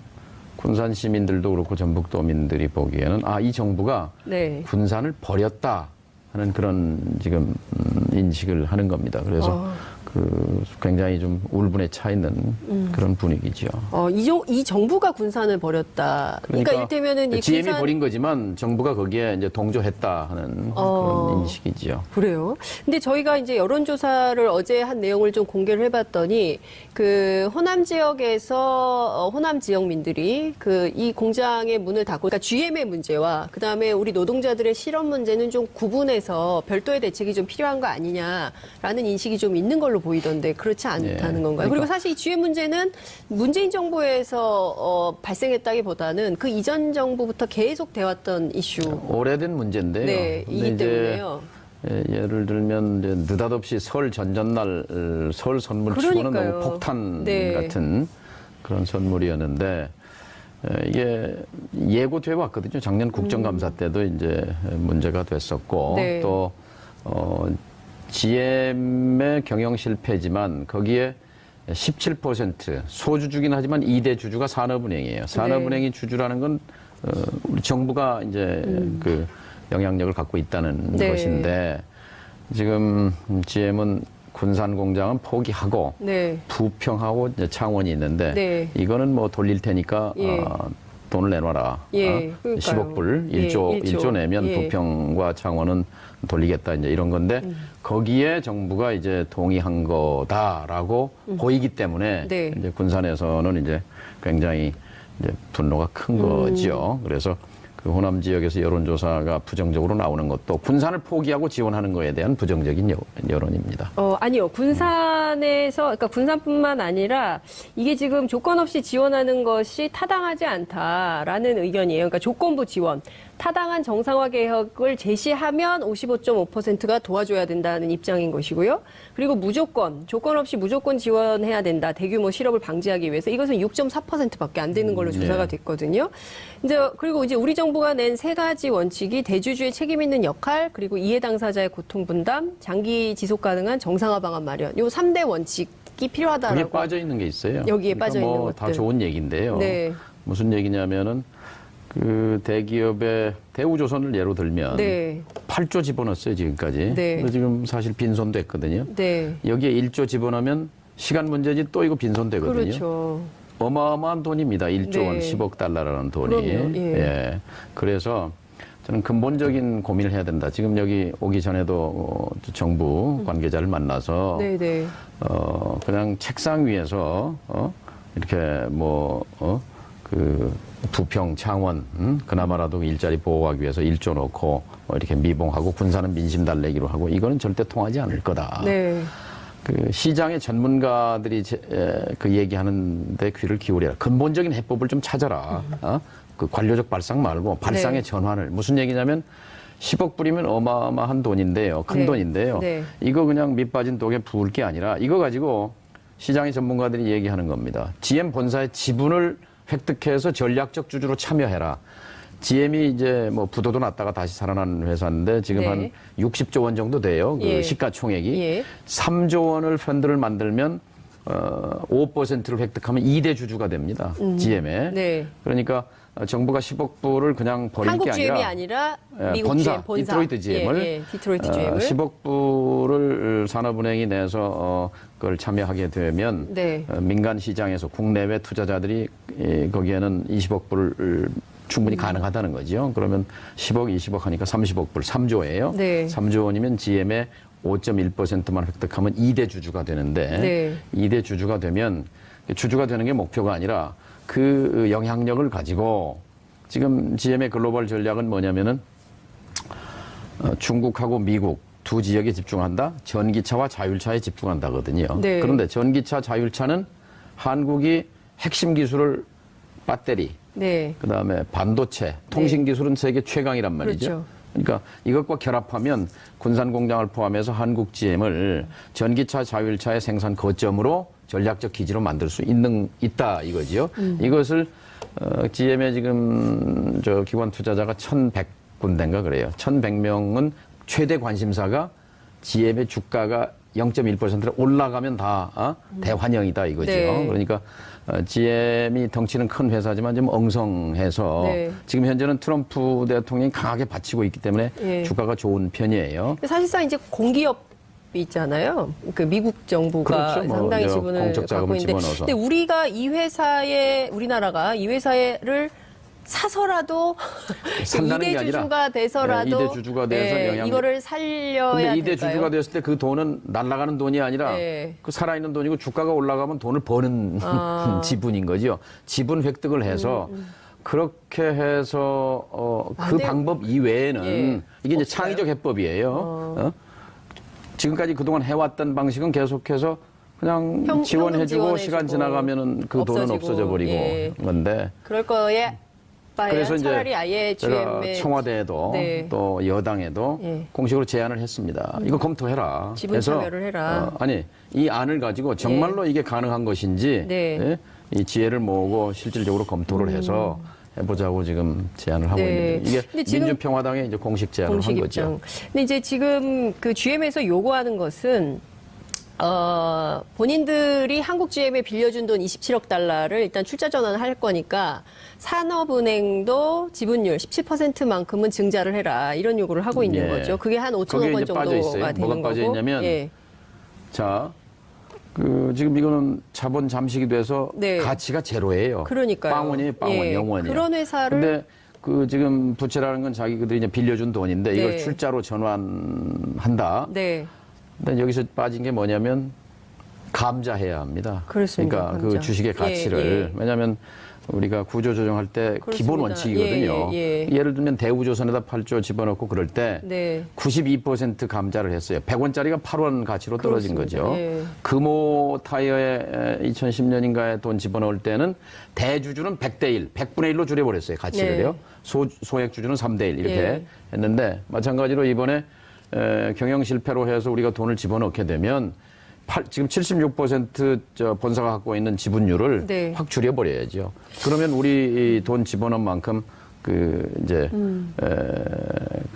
B: 군산 시민들도 그렇고 전북도민들이 보기에는 이 정부가
A: 네.
B: 군산을 버렸다 하는 그런 지금 인식을 하는 겁니다. 그래서 굉장히 좀 울분에 차 있는 그런 분위기죠.
A: 이 정부가 군산을 버렸다. 그러니까 이를테면은 이
B: GM이
A: 군산
B: 버린 거지만 정부가 거기에 이제 동조했다 하는 그런 인식이죠.
A: 그래요. 근데 저희가 이제 여론조사를 어제 한 내용을 좀 공개를 해봤더니 그 호남 지역에서 호남 지역민들이 이 공장의 문을 닫고 그러니까 GM의 문제와 그 다음에 우리 노동자들의 실업 문제는 좀 구분해서 별도의 대책이 좀 필요한 거 아니냐라는 인식이 좀 있는 걸로 보이던데 그렇지 않다는 건가요? 그리고 사실 이 GM 문제는 문재인 정부에서 발생했다기보다는 그 이전 정부부터 계속 돼왔던 이슈.
B: 오래된 문제인데요.
A: 네, 이기 때문에요.
B: 예를 들면 이제 느닷없이 설 전전날 설 선물 치고는
A: 그러니까요.
B: 너무 폭탄
A: 네.
B: 같은 그런 선물이었는데 이게 예고돼 왔거든요. 작년 국정감사 때도 이제 문제가 됐었고
A: 네.
B: 또 GM의 경영 실패지만 거기에 17% 소주주긴 하지만 2대 주주가 산업은행이에요. 산업은행이
A: 네.
B: 주주라는 건 우리 정부가 이제 그 영향력을 갖고 있다는
A: 네.
B: 것인데 지금 GM은 군산 공장은 포기하고
A: 네.
B: 부평하고 이제 창원이 있는데
A: 네.
B: 이거는 뭐 돌릴 테니까
A: 예.
B: 돈을 내놔라.
A: 예, 그러니까요.
B: 10억 불,
A: 예,
B: 1조 내면
A: 예.
B: 부평과 창원은 돌리겠다 이제 이런 건데 거기에 정부가 이제 동의한 거다라고 보이기 때문에
A: 네.
B: 이제 군산에서는 이제 굉장히 이제 분노가 큰 거죠. 그래서 그 호남 지역에서 여론조사가 부정적으로 나오는 것도 군산을 포기하고 지원하는 거에 대한 부정적인 여론입니다.
A: 아니요. 군산에서, 그러니까 군산뿐만 아니라 이게 지금 조건 없이 지원하는 것이 타당하지 않다라는 의견이에요. 그러니까 조건부 지원. 타당한 정상화 개혁을 제시하면 55.5%가 도와줘야 된다는 입장인 것이고요. 그리고 무조건, 조건 없이 무조건 지원해야 된다. 대규모 실업을 방지하기 위해서 이것은 6.4%밖에 안 되는 걸로 조사가 됐거든요. 이제 그리고 이제 우리 정부가 낸 세 가지 원칙이 대주주의 책임 있는 역할, 그리고 이해 당사자의 고통 분담, 장기 지속 가능한 정상화 방안 마련. 요 3대 원칙이 필요하다라고.
B: 거기에 빠져 있는 게 있어요.
A: 여기에
B: 그러니까
A: 빠져 있는
B: 뭐
A: 것들.
B: 다 좋은 얘기인데요.
A: 네.
B: 무슨 얘기냐면은 그 대기업의 대우조선을 예로 들면
A: 네.
B: 8조 집어넣었어요 지금까지.
A: 네.
B: 근데 지금 사실 빈손됐거든요.
A: 네.
B: 여기에 1조 집어넣으면 시간 문제지 또 이거 빈손되거든요.
A: 그렇죠.
B: 어마어마한 돈입니다. 1조 원,
A: 네.
B: 10억 달러라는 돈이.
A: 그럼요. 예.
B: 그래서 저는 근본적인 고민을 해야 된다. 지금 여기 오기 전에도 정부 관계자를 만나서
A: 네네.
B: 그냥 책상 위에서 이렇게 그 부평, 창원, 그나마라도 일자리 보호하기 위해서 1조 넣고 이렇게 미봉하고 군사는 민심 달래기로 하고 이거는 절대 통하지 않을 거다.
A: 네.
B: 그 시장의 전문가들이 그 얘기하는데 귀를 기울여라. 근본적인 해법을 좀 찾아라. 그 관료적 발상 말고 발상의
A: 네.
B: 전환을. 무슨 얘기냐면 10억 불이면 어마어마한 돈인데요. 큰
A: 네.
B: 돈인데요.
A: 네.
B: 이거 그냥 밑 빠진 독에 부을 게 아니라 이거 가지고 시장의 전문가들이 얘기하는 겁니다. GM 본사의 지분을 획득해서 전략적 주주로 참여해라. GM이 이제 뭐 부도도 났다가 다시 살아난 회사인데 지금
A: 네.
B: 한 60조 원 정도 돼요. 그
A: 예.
B: 시가총액이.
A: 예.
B: 3조 원을 펀드를 만들면 5%를 획득하면 2대 주주가 됩니다. GM에.
A: 네.
B: 그러니까 정부가 10억 불을 그냥 버릴
A: 한국
B: 게
A: GM이
B: 아니라
A: 아니라 미국
B: 본사,
A: GM, 본사.
B: 디트로이트 GM을
A: 디트로이트 GM을
B: 10억 불을 산업은행이 내서 그걸 참여하게 되면
A: 네.
B: 민간 시장에서 국내외 투자자들이 거기에는 20억 불을 충분히 가능하다는 거죠. 그러면 10억, 20억 하니까 30억 불, 3조예요.
A: 네.
B: 3조 원이면 GM의 5.1%만 획득하면 2대 주주가 되는데
A: 네.
B: 2대 주주가 되면 주주가 되는 게 목표가 아니라 그 영향력을 가지고 지금 GM의 글로벌 전략은 뭐냐면은 중국하고 미국 두 지역에 집중한다. 전기차와 자율차에 집중한다거든요.
A: 네.
B: 그런데 전기차, 자율차는 한국이 핵심 기술을 배터리,
A: 네.
B: 그다음에 반도체, 통신 기술은 세계 최강이란 말이죠.
A: 그렇죠.
B: 그러니까 이것과 결합하면 군산 공장을 포함해서 한국 GM을 전기차, 자율차의 생산 거점으로 전략적 기지로 만들 수 있다 이거지요. 이것을 GM의 지금 저 기관 투자자가 1,100군데인가 그래요. 1,100명은 최대 관심사가 GM의 주가가 0.1%로 올라가면 다 대환영이다 이거죠.
A: 네.
B: 그러니까 GM이 덩치는 큰 회사지만 좀 엉성해서
A: 네.
B: 지금 현재는 트럼프 대통령이 강하게 받치고 있기 때문에
A: 예.
B: 주가가 좋은 편이에요.
A: 사실상 이제 공기업이 있잖아요. 그 미국 정부가
B: 그렇죠. 뭐
A: 상당히
B: 이제
A: 지분을
B: 공적 자금을
A: 갖고 있는데,
B: 집어넣어서.
A: 근데 우리나라가 이 회사를 사서라도
B: 산다는 게
A: 2대
B: 아니라
A: 주주가 돼서라도
B: 2대 주주가 돼서 영향력.
A: 이거를 살려야
B: 근데 2대
A: 될까요?
B: 주주가 됐을 때 그 돈은 날아가는 돈이 아니라
A: 네.
B: 그 살아있는 돈이고 주가가 올라가면 돈을 버는 지분인 거죠. 지분 획득을 해서 그렇게 해서 그
A: 네.
B: 방법 이외에는
A: 예.
B: 이게 이제
A: 없어요?
B: 창의적 해법이에요. 지금까지 그동안 해왔던 방식은 계속해서 그냥 지원해주고 시간 지나가면은 그 돈은
A: 없어지고.
B: 없어져 버리고
A: 예.
B: 건데.
A: 그럴 거에
B: 그래서 이제
A: 차라리 아예
B: 제가
A: GM의
B: 청와대에도
A: 네.
B: 또 여당에도
A: 예.
B: 공식으로 제안을 했습니다. 이거 검토해라.
A: 지분 참여를 해라.
B: 아니 이 안을 가지고 정말로 이게 가능한 것인지
A: 네.
B: 예? 이 지혜를 모으고 실질적으로 검토를 해서 해보자고 지금 제안을 하고 있는데 이게 민주평화당의 이제 공식 제안을 한 거죠.
A: 근데 이제 지금 그 GM에서 요구하는 것은 본인들이 한국 GM에 빌려준 돈 27억 달러를 일단 출자 전환할 거니까 산업은행도 지분율 17%만큼은 증자를 해라 이런 요구를 하고 있는 거죠. 그게 한 5천억 원 정도가 되는 거고.
B: 뭐가 빠져 있냐면 자. 지금 이거는 자본 잠식이 돼서 가치가 제로예요.
A: 그러니까요.
B: 빵원이에요, 빵원, 영원이에요.
A: 그런 회사를.
B: 근데 지금 부채라는 건 자기들이 이제 빌려준 돈인데 이걸 출자로 전환한다. 근데 여기서 빠진 게 뭐냐면 감자해야 합니다.
A: 그렇습니다.
B: 그러니까
A: 감자.
B: 그 주식의 가치를 왜냐하면 우리가 구조 조정할 때
A: 그렇습니다.
B: 기본 원칙이거든요. 예를 들면 대우조선에다 8조 집어넣고 그럴 때 92% 감자를 했어요. 100원짜리가 8원 가치로 떨어진 거죠. 금호 타이어에 2010년인가에 돈 집어넣을 때는 대주주는 100대 1, 100분의 1로 줄여버렸어요. 가치를요. 소액주주는 3대 1 이렇게 했는데 마찬가지로 이번에 경영 실패로 해서 우리가 돈을 집어넣게 되면 지금 76% 본사가 갖고 있는 지분율을 확 줄여버려야죠. 그러면 우리 돈 집어넣은 만큼 그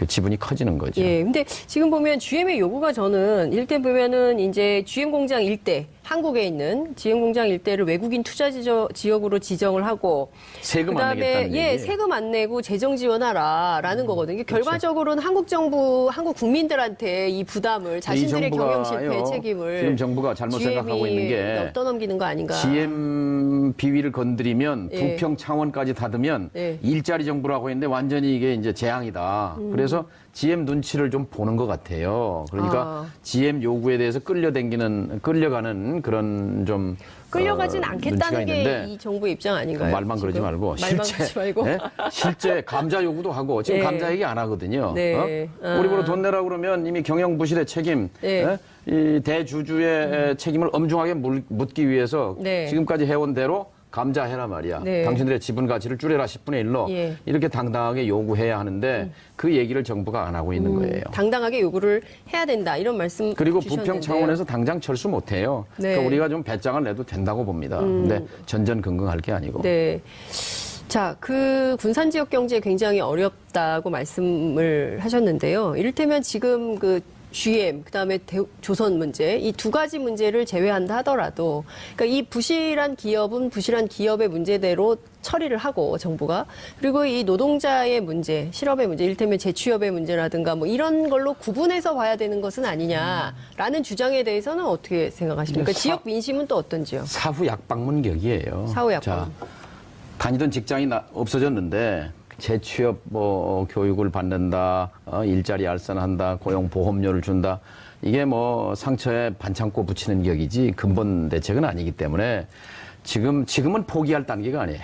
B: 지분이 커지는 거죠.
A: 근데 지금 보면 GM의 요구가 저는 일대 보면은 이제 GM 공장 일대 한국에 있는 GM 공장 일대를 외국인 투자 지역으로 지정을 하고
B: 세금 안 내겠다는 얘기.
A: 세금 안 내고 재정 지원하라라는 거거든요. 결과적으로는 한국 정부, 한국 국민들한테 이 부담을 자신들의 경영 실패 책임을
B: 지금 정부가 잘못 생각하고 있는 게
A: 떠넘기는 거 아닌가?
B: GM 비위를 건드리면 부평 창원까지 닫으면 일자리 정부라고 했는데 완전히 이게 이제 재앙이다. 그래서 GM 눈치를 좀 보는 것 같아요. 그러니까 GM 요구에 대해서 끌려가는 그런 좀
A: 끌려가진 않겠다는 게 이 정부의 입장 아닌가요?
B: 말만
A: 지금?
B: 그러지 말고
A: 그러지 말고.
B: 실제 감자 요구도 하고 지금 감자 얘기 안 하거든요. 우리 보러 돈 내라 그러면 이미 경영 부실의 책임, 이 대주주의 책임을 엄중하게 묻기 위해서 지금까지 해온 대로 감자해라 말이야. 당신들의 지분 가치를 줄여라 10분의 1로 이렇게 당당하게 요구해야 하는데 그 얘기를 정부가 안 하고 있는 거예요.
A: 당당하게 요구를 해야 된다 이런 말씀
B: 그리고
A: 주셨는데요.
B: 부평 창원에서 당장 철수 못해요. 그러니까 우리가 좀 배짱을 내도 된다고 봅니다. 근데 전전긍긍할 게 아니고.
A: 자, 그 군산 지역 경제 굉장히 어렵다고 말씀을 하셨는데요. 이를테면 지금 그 GM, 그다음에 조선 문제, 이 두 가지 문제를 제외한다 하더라도, 그러니까 이 부실한 기업은 부실한 기업의 문제대로 처리를 하고 정부가 그리고 이 노동자의 문제, 실업의 문제, 이를테면 재취업의 문제라든가 뭐 이런 걸로 구분해서 봐야 되는 것은 아니냐라는 주장에 대해서는 어떻게 생각하십니까? 지역 민심은 또 어떤지요?
B: 사후 약방문격이에요.
A: 사후 약방.
B: 다니던 직장이 없어졌는데. 재취업 교육을 받는다, 일자리 알선한다, 고용보험료를 준다. 이게 상처에 반창고 붙이는 격이지 근본 대책은 아니기 때문에 지금은 포기할 단계가 아니에요.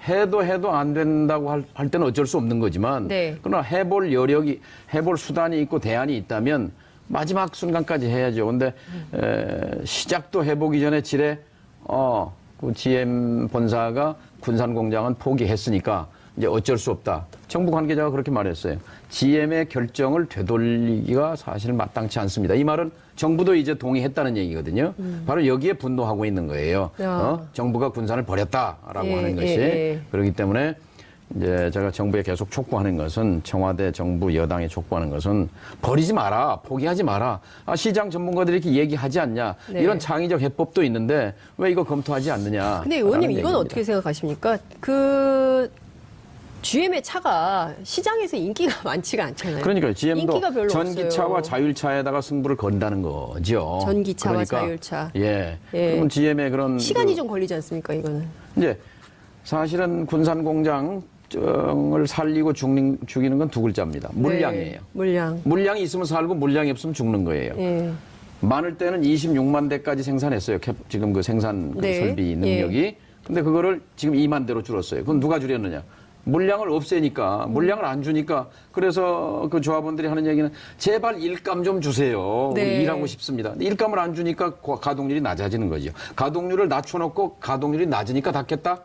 B: 해도 안 된다고 할 때는 어쩔 수 없는 거지만 그러나 해볼 수단이 있고 대안이 있다면 마지막 순간까지 해야죠. 근데 시작도 해보기 전에 그 GM 본사가 군산 공장은 포기했으니까 이제 어쩔 수 없다. 정부 관계자가 그렇게 말했어요. GM의 결정을 되돌리기가 사실 마땅치 않습니다. 이 말은 정부도 이제 동의했다는 얘기거든요. 바로 여기에 분노하고 있는 거예요. 정부가 군산을 버렸다라고 하는 것이. 그렇기 때문에 이제 제가 정부에 계속 촉구하는 것은 청와대 정부 여당에 촉구하는 것은 버리지 마라. 포기하지 마라. 시장 전문가들이 이렇게 얘기하지 않냐. 이런 창의적 해법도 있는데 왜 이거 검토하지 않느냐.
A: 근데 의원님 이건 어떻게 생각하십니까? GM의 차가 시장에서 인기가 많지가 않잖아요.
B: 그러니까요. GM도
A: 인기가 별로
B: 전기차와
A: 없어요.
B: 자율차에다가 승부를 건다는 거죠.
A: 전기차와 자율차.
B: 그러면 GM의 그런
A: 시간이 좀 걸리지 않습니까, 이거는?
B: 이제 사실은 군산 공장을 살리고 죽이는 건 두 글자입니다. 물량이에요. 물량이 있으면 살고 물량이 없으면 죽는 거예요. 많을 때는 26만 대까지 생산했어요. 지금 그 생산 설비 능력이. 근데 그거를 지금 2만 대로 줄었어요. 그건 누가 줄였느냐? 물량을 없애니까, 물량을 안 주니까, 그래서 그 조합원들이 하는 얘기는 제발 일감 좀 주세요. 우리 일하고 싶습니다. 일감을 안 주니까 가동률이 낮아지는 거죠. 가동률을 낮춰놓고 가동률이 낮으니까 닫겠다?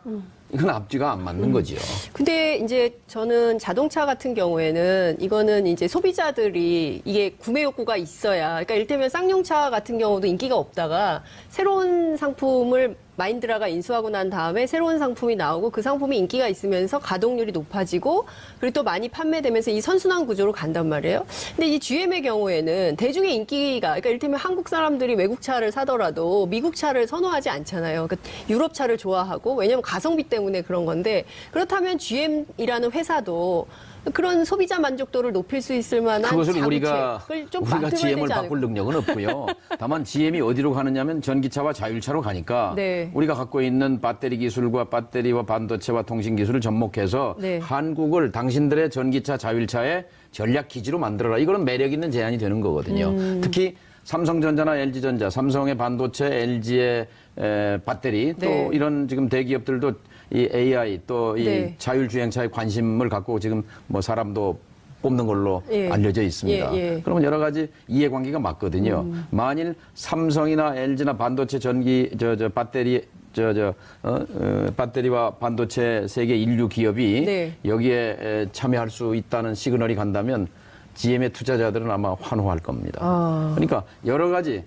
B: 이건 앞뒤가 안 맞는 거지요.
A: 근데 이제 저는 자동차 같은 경우에는 이거는 이제 소비자들이 이게 구매 욕구가 있어야, 그러니까 이를테면 쌍용차 같은 경우도 인기가 없다가 새로운 상품을 마인드라가 인수하고 난 다음에 새로운 상품이 나오고 그 상품이 인기가 있으면서 가동률이 높아지고 그리고 또 많이 판매되면서 이 선순환 구조로 간단 말이에요. 근데 이 GM의 경우에는 대중의 인기가, 그러니까 이를테면 한국 사람들이 외국 차를 사더라도 미국 차를 선호하지 않잖아요. 그러니까 유럽 차를 좋아하고, 왜냐하면 가성비 때문에 그런 건데, 그렇다면 GM이라는 회사도 그런 소비자 만족도를 높일 수 있을 만한
B: 그것을 우리가
A: 좀
B: GM을 바꿀 능력은 없고요. 다만 GM이 어디로 가느냐면 전기차와 자율차로 가니까
A: 네.
B: 우리가 갖고 있는 배터리 기술과 배터리와 반도체와 통신 기술을 접목해서
A: 네.
B: 한국을 당신들의 전기차 자율차의 전략 기지로 만들어라. 이거는 매력 있는 제안이 되는 거거든요. 특히 삼성전자나 LG전자, 삼성의 반도체, LG의 배터리, 또
A: 네.
B: 이런 지금 대기업들도 이 AI 또 이
A: 네.
B: 자율주행차에 관심을 갖고 지금 뭐 사람도 뽑는 걸로
A: 예.
B: 알려져 있습니다.
A: 예.
B: 그러면 여러 가지 이해관계가 맞거든요. 만일 삼성이나 LG나 반도체 배터리 배터리와 반도체 세계 인류 기업이
A: 네.
B: 여기에 참여할 수 있다는 시그널이 간다면 GM의 투자자들은 아마 환호할 겁니다. 그러니까 여러 가지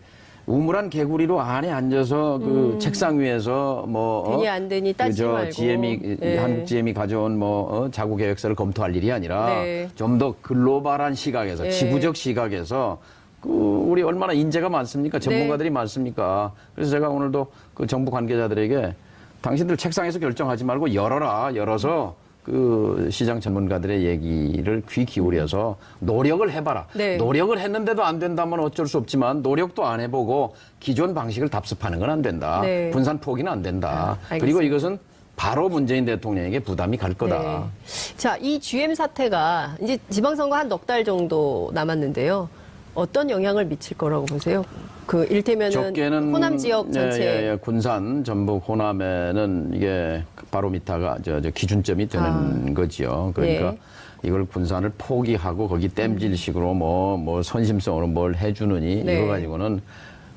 B: 우물한 개구리로 안에 앉아서 그 책상 위에서 뭐
A: 되니 안 되니 따지지 말고.
B: GM이
A: 네.
B: 한국 GM이 가져온 뭐 자구 계획서를 검토할 일이 아니라
A: 네.
B: 좀 더 글로벌한 시각에서
A: 네.
B: 지구적 시각에서 그 우리 얼마나 인재가 많습니까? 전문가들이 많습니까? 그래서 제가 오늘도 그 정부 관계자들에게 당신들 책상에서 결정하지 말고 열어서 그 시장 전문가들의 얘기를 귀 기울여서 노력을 해봐라.
A: 네.
B: 노력을 했는데도 안 된다면 어쩔 수 없지만 노력도 안 해보고 기존 방식을 답습하는 건 안 된다.
A: 네.
B: 분산 포기는 안 된다.
A: 알겠습니다.
B: 그리고 이것은 바로 문재인 대통령에게 부담이 갈 거다.
A: 네. 자, 이 GM 사태가 이제 지방선거 한 넉 달 정도 남았는데요. 어떤 영향을 미칠 거라고 보세요? 그 일테면은
B: 적게는
A: 호남 지역 전체
B: 군산, 전북, 호남에는 이게 바로미터가 기준점이 되는 거지요. 그러니까
A: 네.
B: 이걸 군산을 포기하고 거기 땜질식으로 뭐 선심성으로 뭘 해주느니
A: 네.
B: 이거 가지고는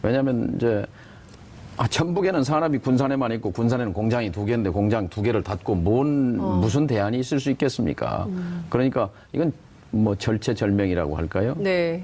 B: 왜냐하면 이제 전북에는 산업이 군산에만 있고 군산에는 공장이 2개인데 공장 2개를 닫고 무슨 대안이 있을 수 있겠습니까? 그러니까 이건 뭐 절체절명이라고 할까요?
A: 네.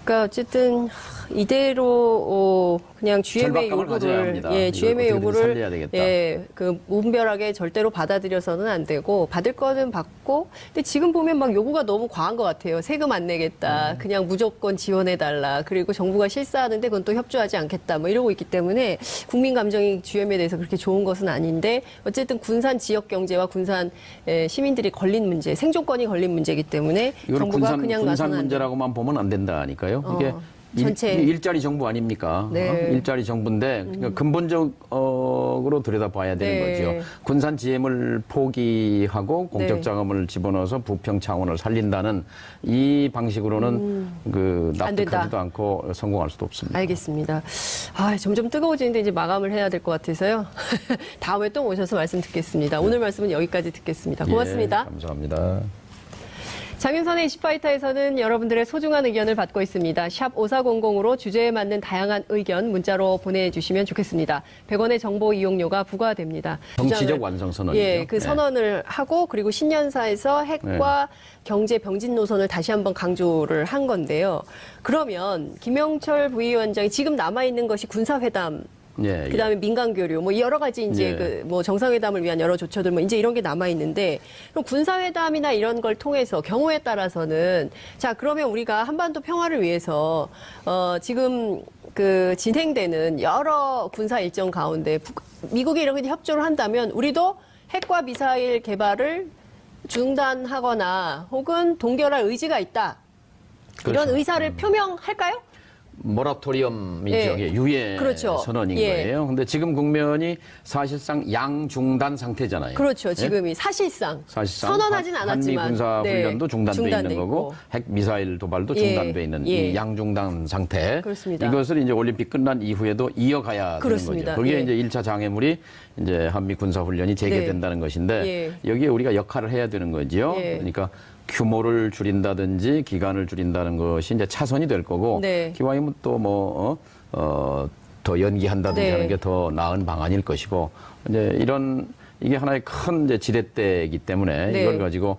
A: 그러니까 어쨌든 이대로 그냥 GM의
B: 절박감을 가져야
A: 요구를
B: 합니다.
A: GM의
B: 이걸 어떻게든 살려야
A: 요구를
B: 되겠다.
A: 그 무분별하게 절대로 받아들여서는 안 되고 받을 거는 받고 근데 지금 보면 막 요구가 너무 과한 것 같아요. 세금 안 내겠다. 그냥 무조건 지원해 달라. 그리고 정부가 실사하는데 그건 또 협조하지 않겠다. 뭐 이러고 있기 때문에 국민 감정이 GM에 대해서 그렇게 좋은 것은 아닌데 어쨌든 군산 지역 경제와 군산 시민들이 걸린 문제, 생존권이 걸린 문제이기 때문에 정부가 그냥
B: 군산
A: 나서는 안
B: 문제라고만 보면 안 된다니까요. 이게
A: 전체.
B: 일자리 정부 아닙니까?
A: 네.
B: 일자리 정부인데 그러니까 근본적으로 들여다봐야 되는
A: 네.
B: 거죠. 군산 GM을 포기하고 공적
A: 네.
B: 자금을 집어넣어서 부평 창원을 살린다는 이 방식으로는 그
A: 안 된다.
B: 납득하지도 않고 성공할 수도 없습니다.
A: 알겠습니다. 점점 뜨거워지는데 이제 마감을 해야 될 것 같아서요. 다음에 또 오셔서 말씀 듣겠습니다. 오늘 말씀은 여기까지 듣겠습니다. 고맙습니다.
B: 예, 감사합니다.
A: 장윤선의 이슈파이터에서는 여러분들의 소중한 의견을 받고 있습니다. 샵 5400으로 주제에 맞는 다양한 의견 문자로 보내주시면 좋겠습니다. 100원의 정보 이용료가 부과됩니다.
B: 정치적 완성 선언이죠.
A: 예, 그
B: 네.
A: 선언을 하고 그리고 신년사에서 핵과 경제 병진 노선을 다시 한번 강조를 한 건데요. 그러면 김영철 부위원장이 지금 남아있는 것이 군사회담
B: 예,
A: 그다음에 민간 교류 뭐 여러 가지 이제
B: 예.
A: 그 뭐 정상회담을 위한 여러 조처들 뭐 이제 이런 게 남아 있는데 그럼 군사회담이나 이런 걸 통해서 경우에 따라서는 자 그러면 우리가 한반도 평화를 위해서 지금 그 진행되는 여러 군사 일정 가운데 미국이 이렇게 협조를 한다면 우리도 핵과 미사일 개발을 중단하거나 혹은 동결할 의지가 있다. 이런
B: 그렇죠.
A: 의사를 표명할까요?
B: 모라토리엄이죠.
A: 예.
B: 유예
A: 그렇죠.
B: 선언인
A: 예.
B: 거예요. 근데 지금 국면이 사실상 양중단 상태잖아요.
A: 그렇죠.
B: 예?
A: 지금이 사실상
B: 사실상
A: 선언하진 않았지만
B: 한미 군사 훈련도 중단돼
A: 중단돼
B: 있는 거고
A: 있고.
B: 핵 미사일 도발도
A: 예.
B: 중단돼 있는
A: 예.
B: 이 양중단 상태.
A: 그렇습니다.
B: 이것을 이제 올림픽 끝난 이후에도 이어가야
A: 그렇습니다.
B: 되는 거죠. 그게
A: 예.
B: 이제 1차 장애물이 이제 한미 군사 훈련이 재개된다는 것인데
A: 예.
B: 여기에 우리가 역할을 해야 되는 거지요.
A: 예.
B: 그러니까 규모를 줄인다든지 기간을 줄인다는 것이 이제 차선이 될 거고
A: 네.
B: 기왕이면 또 뭐 더 연기한다든지
A: 네.
B: 하는 게 더 나은 방안일 것이고 이제 이게 하나의 큰 이제 지렛대이기 때문에
A: 네.
B: 이걸 가지고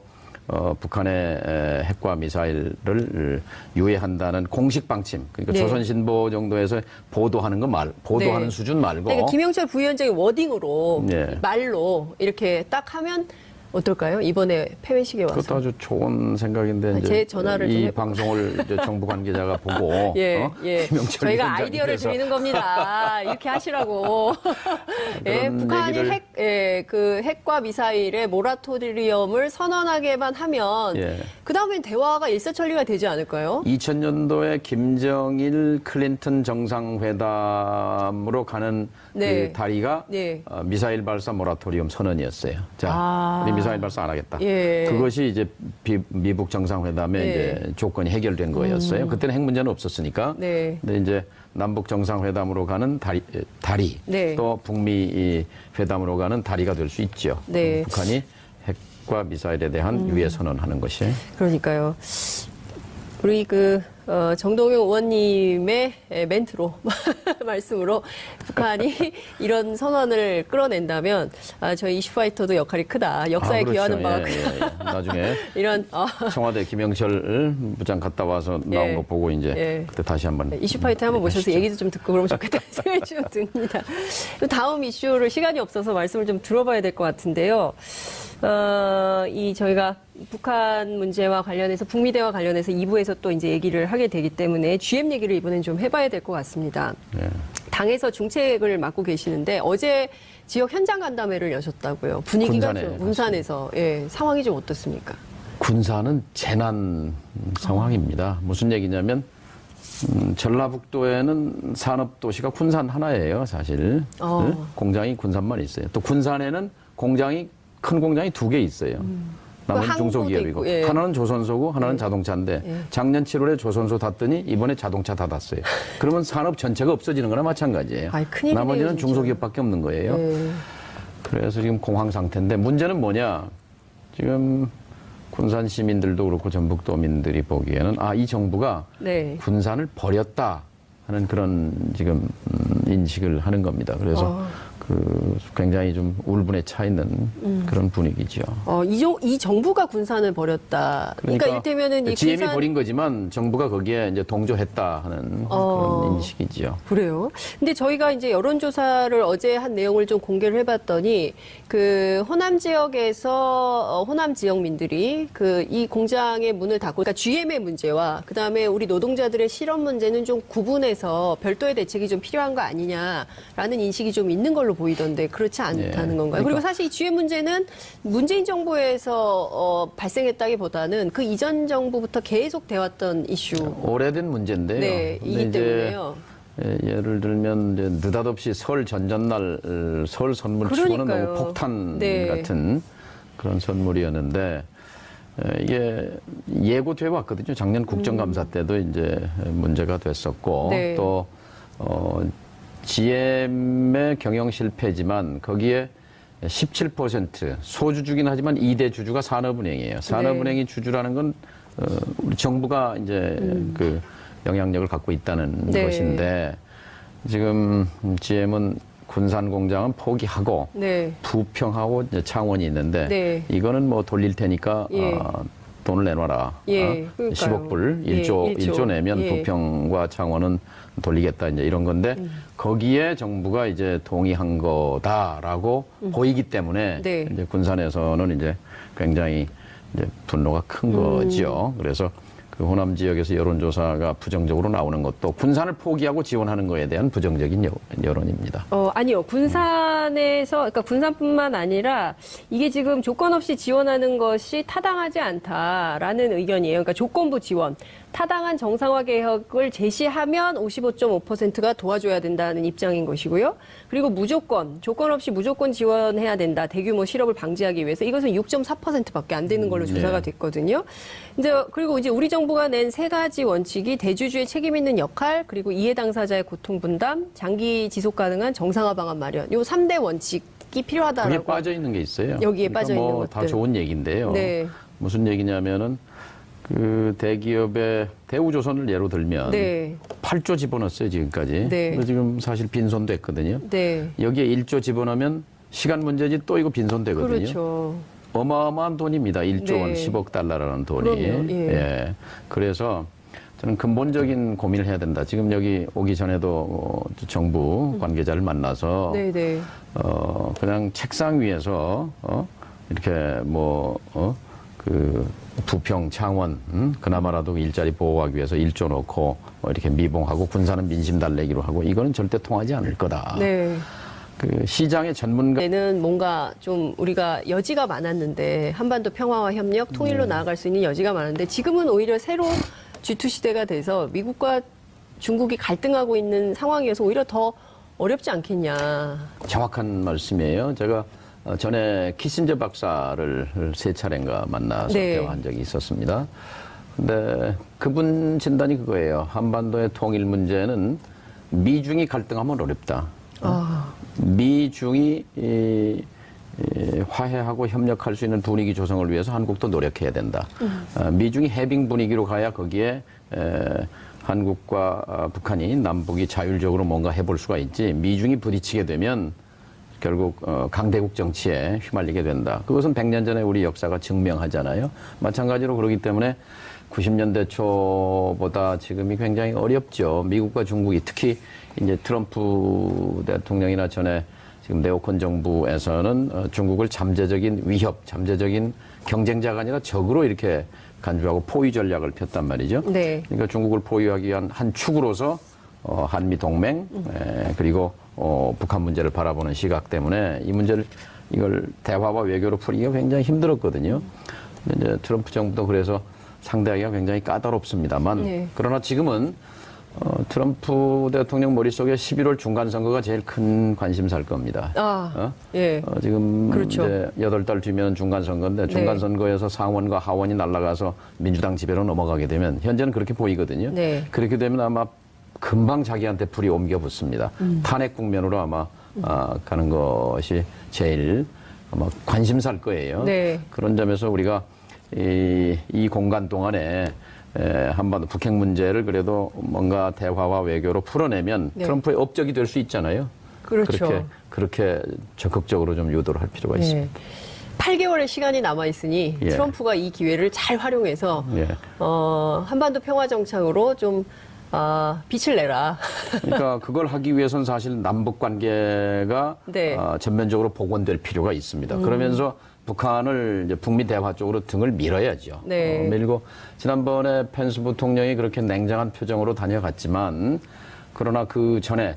B: 북한의 핵과 미사일을 유예한다는 공식 방침, 그러니까
A: 네.
B: 조선신보 정도에서 보도하는 보도하는
A: 네.
B: 수준 말고.
A: 그러니까 김영철 부위원장이 워딩으로
B: 네.
A: 말로 이렇게 딱 하면 어떨까요? 이번에 폐회식에 와서.
B: 그것도 아주 좋은 생각인데 이제
A: 제 전화를 좀
B: 이
A: 해볼까요?
B: 방송을 이제 정부 관계자가 보고
A: 예, 예.
B: 김영철
A: 저희가
B: 위원장님께서
A: 아이디어를 드리는 겁니다. 이렇게 하시라고. 예,
B: 그런
A: 북한이
B: 얘기를-
A: 그 핵과 미사일의 모라토리엄을 선언하게만 하면
B: 예.
A: 그 다음엔 대화가 일사천리가 되지 않을까요?
B: 2000년도에 김정일 클린턴 정상회담으로 가는
A: 네.
B: 그 다리가
A: 네.
B: 미사일 발사 모라토리엄 선언이었어요. 자, 우리 미사일 발사 안 하겠다.
A: 예.
B: 그것이 이제 미북 정상회담의
A: 네.
B: 이제 조건이 해결된 거였어요. 그때는 핵 문제는 없었으니까.
A: 네.
B: 근데 이제 남북 정상회담으로 가는 다리,
A: 네.
B: 또 북미 회담으로 가는 다리가 될 수 있죠.
A: 네.
B: 북한이 핵과 미사일에 대한 유예 선언하는 것이.
A: 그러니까요. 우리 정동영 의원님의 멘트로 말씀으로 북한이 이런 선언을 끌어낸다면 저희 이슈파이터도 역할이 크다. 역사에
B: 그렇죠.
A: 기여하는 바가
B: 예,
A: 크다.
B: 예. 나중에
A: 이런
B: 청와대 김영철 부장 갔다 와서 나온
A: 예.
B: 거 보고 이제
A: 예.
B: 그때 다시 한번
A: 이슈파이터 한번 모셔서
B: 하시죠.
A: 얘기도 좀 듣고 그러면 좋겠다는 생각이 좀 듭니다. 또 다음 이슈를 시간이 없어서 말씀을 좀 들어봐야 될 것 같은데요. 저희가 북한 문제와 관련해서 북미 대화 관련해서 2부에서 또 이제 얘기를 하게 되기 때문에 GM 얘기를 이번엔 좀 해봐야 될 것 같습니다.
B: 예.
A: 당에서 중책을 맡고 계시는데 어제 지역 현장 간담회를 여셨다고요. 분위기가
B: 군산에
A: 좀 군산에서 상황이 좀 어떻습니까?
B: 군사는 재난 상황입니다. 무슨 얘기냐면 전라북도에는 산업도시가 군산 하나예요, 사실. 공장이 군산만 있어요. 또 군산에는 큰 공장이 2개 있어요. 남은
A: 항구도
B: 중소기업이고
A: 있고, 예.
B: 하나는 조선소고 하나는 자동차인데 작년 7월에 조선소 닫더니 이번에 자동차 닫았어요. 그러면 산업 전체가 없어지는 거나 마찬가지예요.
A: 아이, 큰일이네요,
B: 나머지는
A: 진짜.
B: 중소기업밖에 없는 거예요.
A: 예.
B: 그래서 지금 공황 상태인데 문제는 뭐냐? 지금 군산 시민들도 그렇고 전북도민들이 보기에는 이 정부가
A: 네.
B: 군산을 버렸다 하는 그런 지금 인식을 하는 겁니다. 그래서 굉장히 좀 울분에 차 있는 그런 분위기죠.
A: 이 정부가 군산을 버렸다. 그러니까 이를테면은 이
B: GM이
A: 군산
B: 버린 거지만 정부가 거기에 이제 동조했다 하는 그런 인식이죠.
A: 그래요. 근데 저희가 이제 여론조사를 어제 한 내용을 좀 공개를 해봤더니 호남 지역에서 호남 지역민들이 이 공장의 문을 닫고 그러니까 GM의 문제와 그다음에 우리 노동자들의 실업 문제는 좀 구분해서 별도의 대책이 좀 필요한 거 아니냐라는 인식이 좀 있는 걸로 보이던데 그렇지 않다는 건가요? 그리고 사실 이 GM 문제는 문재인 정부에서 발생했다기보다는 그 이전 정부부터 계속 돼왔던 이슈.
B: 오래된 문제인데요.
A: 네, 이기 때문에요.
B: 예를 들면 이제 느닷없이 설 전전날 설 선물 치고는
A: 그러니까요.
B: 너무 폭탄
A: 네.
B: 같은 그런 선물이었는데 이게 예고돼 왔거든요. 작년 국정감사 때도 이제 문제가 됐었고
A: 네.
B: 또 GM의 경영 실패지만 거기에 17% 소주주긴 하지만 2대 주주가 산업은행이에요. 산업은행이 주주라는 건 우리 정부가 이제 그 영향력을 갖고 있다는
A: 네.
B: 것인데 지금 GM은 군산 공장은 포기하고
A: 네.
B: 부평하고 이제 창원이 있는데
A: 네.
B: 이거는 뭐 돌릴 테니까
A: 예.
B: 돈을 내놔라.
A: 예, 그러니까요.
B: 10억 불,
A: 예,
B: 1조 내면
A: 예.
B: 부평과 창원은 돌리겠다 이제 이런 건데 거기에 정부가 이제 동의한 거다라고 보이기 때문에
A: 네.
B: 이제 군산에서는 이제 굉장히 이제 분노가 큰 거지요. 그래서 그 호남 지역에서 여론조사가 부정적으로 나오는 것도 군산을 포기하고 지원하는 거에 대한 부정적인 여론입니다.
A: 아니요. 군산에서, 그러니까 군산뿐만 아니라 이게 지금 조건 없이 지원하는 것이 타당하지 않다라는 의견이에요. 그러니까 조건부 지원. 타당한 정상화 개혁을 제시하면 55.5%가 도와줘야 된다는 입장인 것이고요. 그리고 조건 없이 무조건 지원해야 된다. 대규모 실업을 방지하기 위해서 이것은 6.4%밖에 안 되는 걸로 조사가 됐거든요. 그리고 이제 우리 정부가 낸 3가지 원칙이 대주주의 책임 있는 역할, 그리고 이해 당사자의 고통 분담, 장기 지속 가능한 정상화 방안 마련. 요 3대 원칙이 필요하다라고.
B: 그게 빠져 있는 게 있어요.
A: 여기에 빠져 있는
B: 뭐
A: 것들.
B: 다 좋은 얘기인데요.
A: 네.
B: 무슨 얘기냐면은 그 대기업의 대우조선을 예로 들면
A: 네.
B: 8조 집어넣었어요 지금까지.
A: 네.
B: 근데 지금 사실 빈손됐거든요.
A: 네.
B: 여기에 1조 집어넣으면 시간 문제지 또 이거 빈손되거든요.
A: 그렇죠.
B: 어마어마한 돈입니다. 1조 원, 10억 달러라는 돈이.
A: 그럼요. 예.
B: 그래서 저는 근본적인 고민을 해야 된다. 지금 여기 오기 전에도 정부 관계자를 만나서
A: 네네.
B: 그냥 책상 위에서 이렇게 그 부평, 창원, 그나마라도 일자리 보호하기 위해서 1조 넣고 이렇게 미봉하고 군사는 민심 달래기로 하고 이거는 절대 통하지 않을 거다.
A: 네.
B: 그 시장의 전문가
A: 때는 뭔가 좀 우리가 여지가 많았는데 한반도 평화와 협력, 통일로 나아갈 수 있는 여지가 많은데 지금은 오히려 새로 G2 시대가 돼서 미국과 중국이 갈등하고 있는 상황이어서 오히려 더 어렵지 않겠냐.
B: 정확한 말씀이에요. 제가 전에 키신저 박사를 3차례인가 만나서
A: 네.
B: 대화한 적이 있었습니다. 근데 그분 진단이 그거예요. 한반도의 통일 문제는 미중이 갈등하면 어렵다. 미중이 화해하고 협력할 수 있는 분위기 조성을 위해서 한국도 노력해야 된다. 미중이 해빙 분위기로 가야 거기에 한국과 북한이 남북이 자율적으로 뭔가 해볼 수가 있지. 미중이 부딪히게 되면 결국 강대국 정치에 휘말리게 된다. 그것은 100년 전에 우리 역사가 증명하잖아요. 마찬가지로 그렇기 때문에 90년대 초보다 지금이 굉장히 어렵죠. 미국과 중국이 특히 이제 트럼프 대통령이나 전에 지금 네오콘 정부에서는 중국을 잠재적인 위협, 잠재적인 경쟁자가 아니라 적으로 이렇게 간주하고 포위 전략을 폈단 말이죠.
A: 네.
B: 그러니까 중국을 포위하기 위한 한 축으로서 한미 동맹 그리고 북한 문제를 바라보는 시각 때문에 이 문제를 이걸 대화와 외교로 풀기가 굉장히 힘들었거든요. 이제 트럼프 정부도 그래서 상대하기가 굉장히 까다롭습니다만
A: 네.
B: 그러나 지금은 트럼프 대통령 머릿속에 11월 중간선거가 제일 큰 관심사일 겁니다.
A: 예.
B: 지금
A: 그렇죠.
B: 이제 8달 뒤면 중간선거인데 중간선거에서 상원과 하원이 날아가서 민주당 지배로 넘어가게 되면 현재는 그렇게 보이거든요.
A: 네.
B: 그렇게 되면 아마 금방 자기한테 불이 옮겨 붙습니다. 탄핵 국면으로 아마 가는 것이 제일 아마 관심사일 거예요.
A: 네.
B: 그런 점에서 우리가 이 공간 동안에 한반도 북핵 문제를 그래도 뭔가 대화와 외교로 풀어내면
A: 네.
B: 트럼프의 업적이 될 수 있잖아요.
A: 그렇죠.
B: 그렇게 적극적으로 좀 유도를 할 필요가 있습니다.
A: 8개월의 시간이 남아 있으니
B: 예.
A: 트럼프가 이 기회를 잘 활용해서
B: 예.
A: 한반도 평화 정착으로 좀 빛을 내라.
B: 그러니까 그걸 하기 위해서는 사실 남북 관계가
A: 네.
B: 전면적으로 복원될 필요가 있습니다. 그러면서 북한을 이제 북미 대화 쪽으로 등을 밀어야죠.
A: 네.
B: 밀고 지난번에 펜스 부통령이 그렇게 냉정한 표정으로 다녀갔지만 그러나 그 전에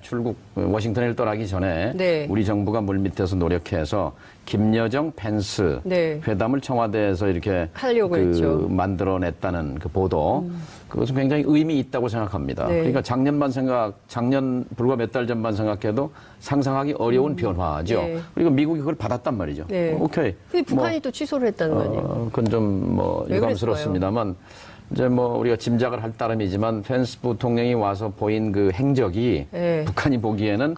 B: 워싱턴을 떠나기 전에
A: 네.
B: 우리 정부가 물밑에서 노력해서 김여정 펜스
A: 네.
B: 회담을 청와대에서 이렇게
A: 하려고 했죠.
B: 만들어냈다는 그 보도 그것은 굉장히 의미 있다고 생각합니다.
A: 네.
B: 그러니까 작년 불과 몇 달 전만 생각해도 상상하기 어려운 변화죠.
A: 네.
B: 그리고 미국이 그걸 받았단 말이죠.
A: 네.
B: 오케이.
A: 근데 북한이 또 취소를 했다는 거 아니에요?
B: 그건 좀
A: 왜
B: 유감스럽습니다만 이제 우리가 짐작을 할 따름이지만 펜스 부통령이 와서 보인 그 행적이
A: 네.
B: 북한이 보기에는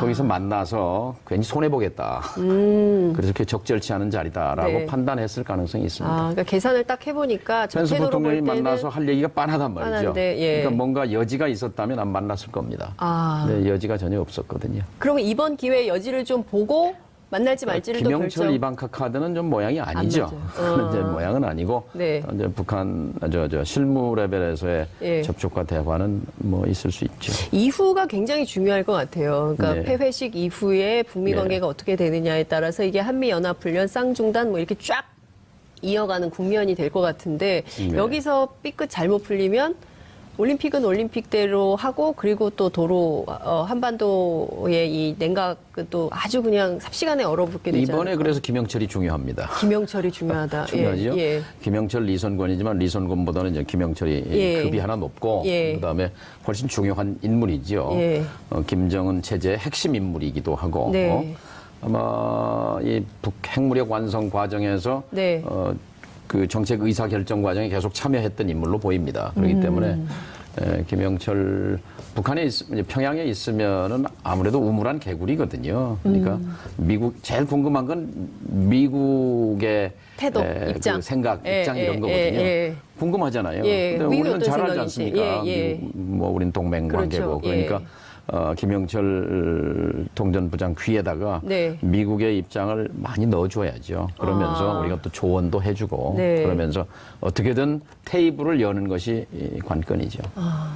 B: 거기서 만나서 괜히 손해 보겠다. 그래서 그렇게 적절치 않은 자리다라고
A: 네.
B: 판단했을 가능성이 있습니다.
A: 그러니까 계산을 딱 해보니까 저
B: 펜스
A: 태도로 볼
B: 부통령이
A: 때는
B: 만나서 할 얘기가 빤하단 말이죠.
A: 빤한데, 예.
B: 그러니까 뭔가 여지가 있었다면 안 만났을 겁니다. 근데 여지가 전혀 없었거든요.
A: 그러면 이번 기회에 여지를 좀 보고 만날지 말지를 또
B: 김영철
A: 결정.
B: 이방카 카드는 좀 모양이 아니죠. 이제 모양은 아니고
A: 네.
B: 이제 북한 실무 레벨에서의
A: 예.
B: 접촉과 대화는 있을 수 있죠.
A: 이후가 굉장히 중요할 것 같아요. 그러니까
B: 네.
A: 폐회식 이후에 북미 관계가 어떻게 되느냐에 따라서 이게 한미 연합 훈련, 쌍중단 이렇게 쫙 이어가는 국면이 될 것 같은데
B: 네.
A: 여기서 삐끗 잘못 풀리면 올림픽은 올림픽대로 하고 그리고 또 도로 한반도의 이 냉각은 또 아주 그냥 삽시간에 얼어붙게 되잖아요.
B: 이번에 그래서 김영철이 중요합니다.
A: 김영철이 중요하다.
B: 중요하죠.
A: 예.
B: 김영철 리선권이지만 리선권보다는 이제 김영철이
A: 예.
B: 급이 하나 높고
A: 예.
B: 그다음에 훨씬 중요한 인물이죠.
A: 예.
B: 김정은 체제의 핵심 인물이기도 하고
A: 네.
B: 아마 이 핵무력 완성 과정에서
A: 네.
B: 그 정책 의사 결정 과정에 계속 참여했던 인물로 보입니다. 그렇기 때문에 김영철 북한에 평양에 있으면은 아무래도 우물한 개구리거든요. 그러니까 제일 궁금한 건 미국의
A: 태도, 입장.
B: 그 생각, 입장 이런 거거든요. 궁금하잖아요.
A: 예,
B: 근데
A: 미국이
B: 우리는
A: 어떤
B: 잘 알지
A: 생각인지.
B: 않습니까?
A: 예, 예.
B: 미국, 우린 동맹
A: 그렇죠.
B: 관계고 그러니까 김영철 통전부장 귀에다가
A: 네.
B: 미국의 입장을 많이 넣어줘야죠. 그러면서 우리가 또 조언도 해주고
A: 네.
B: 그러면서 어떻게든 테이블을 여는 것이 이 관건이죠.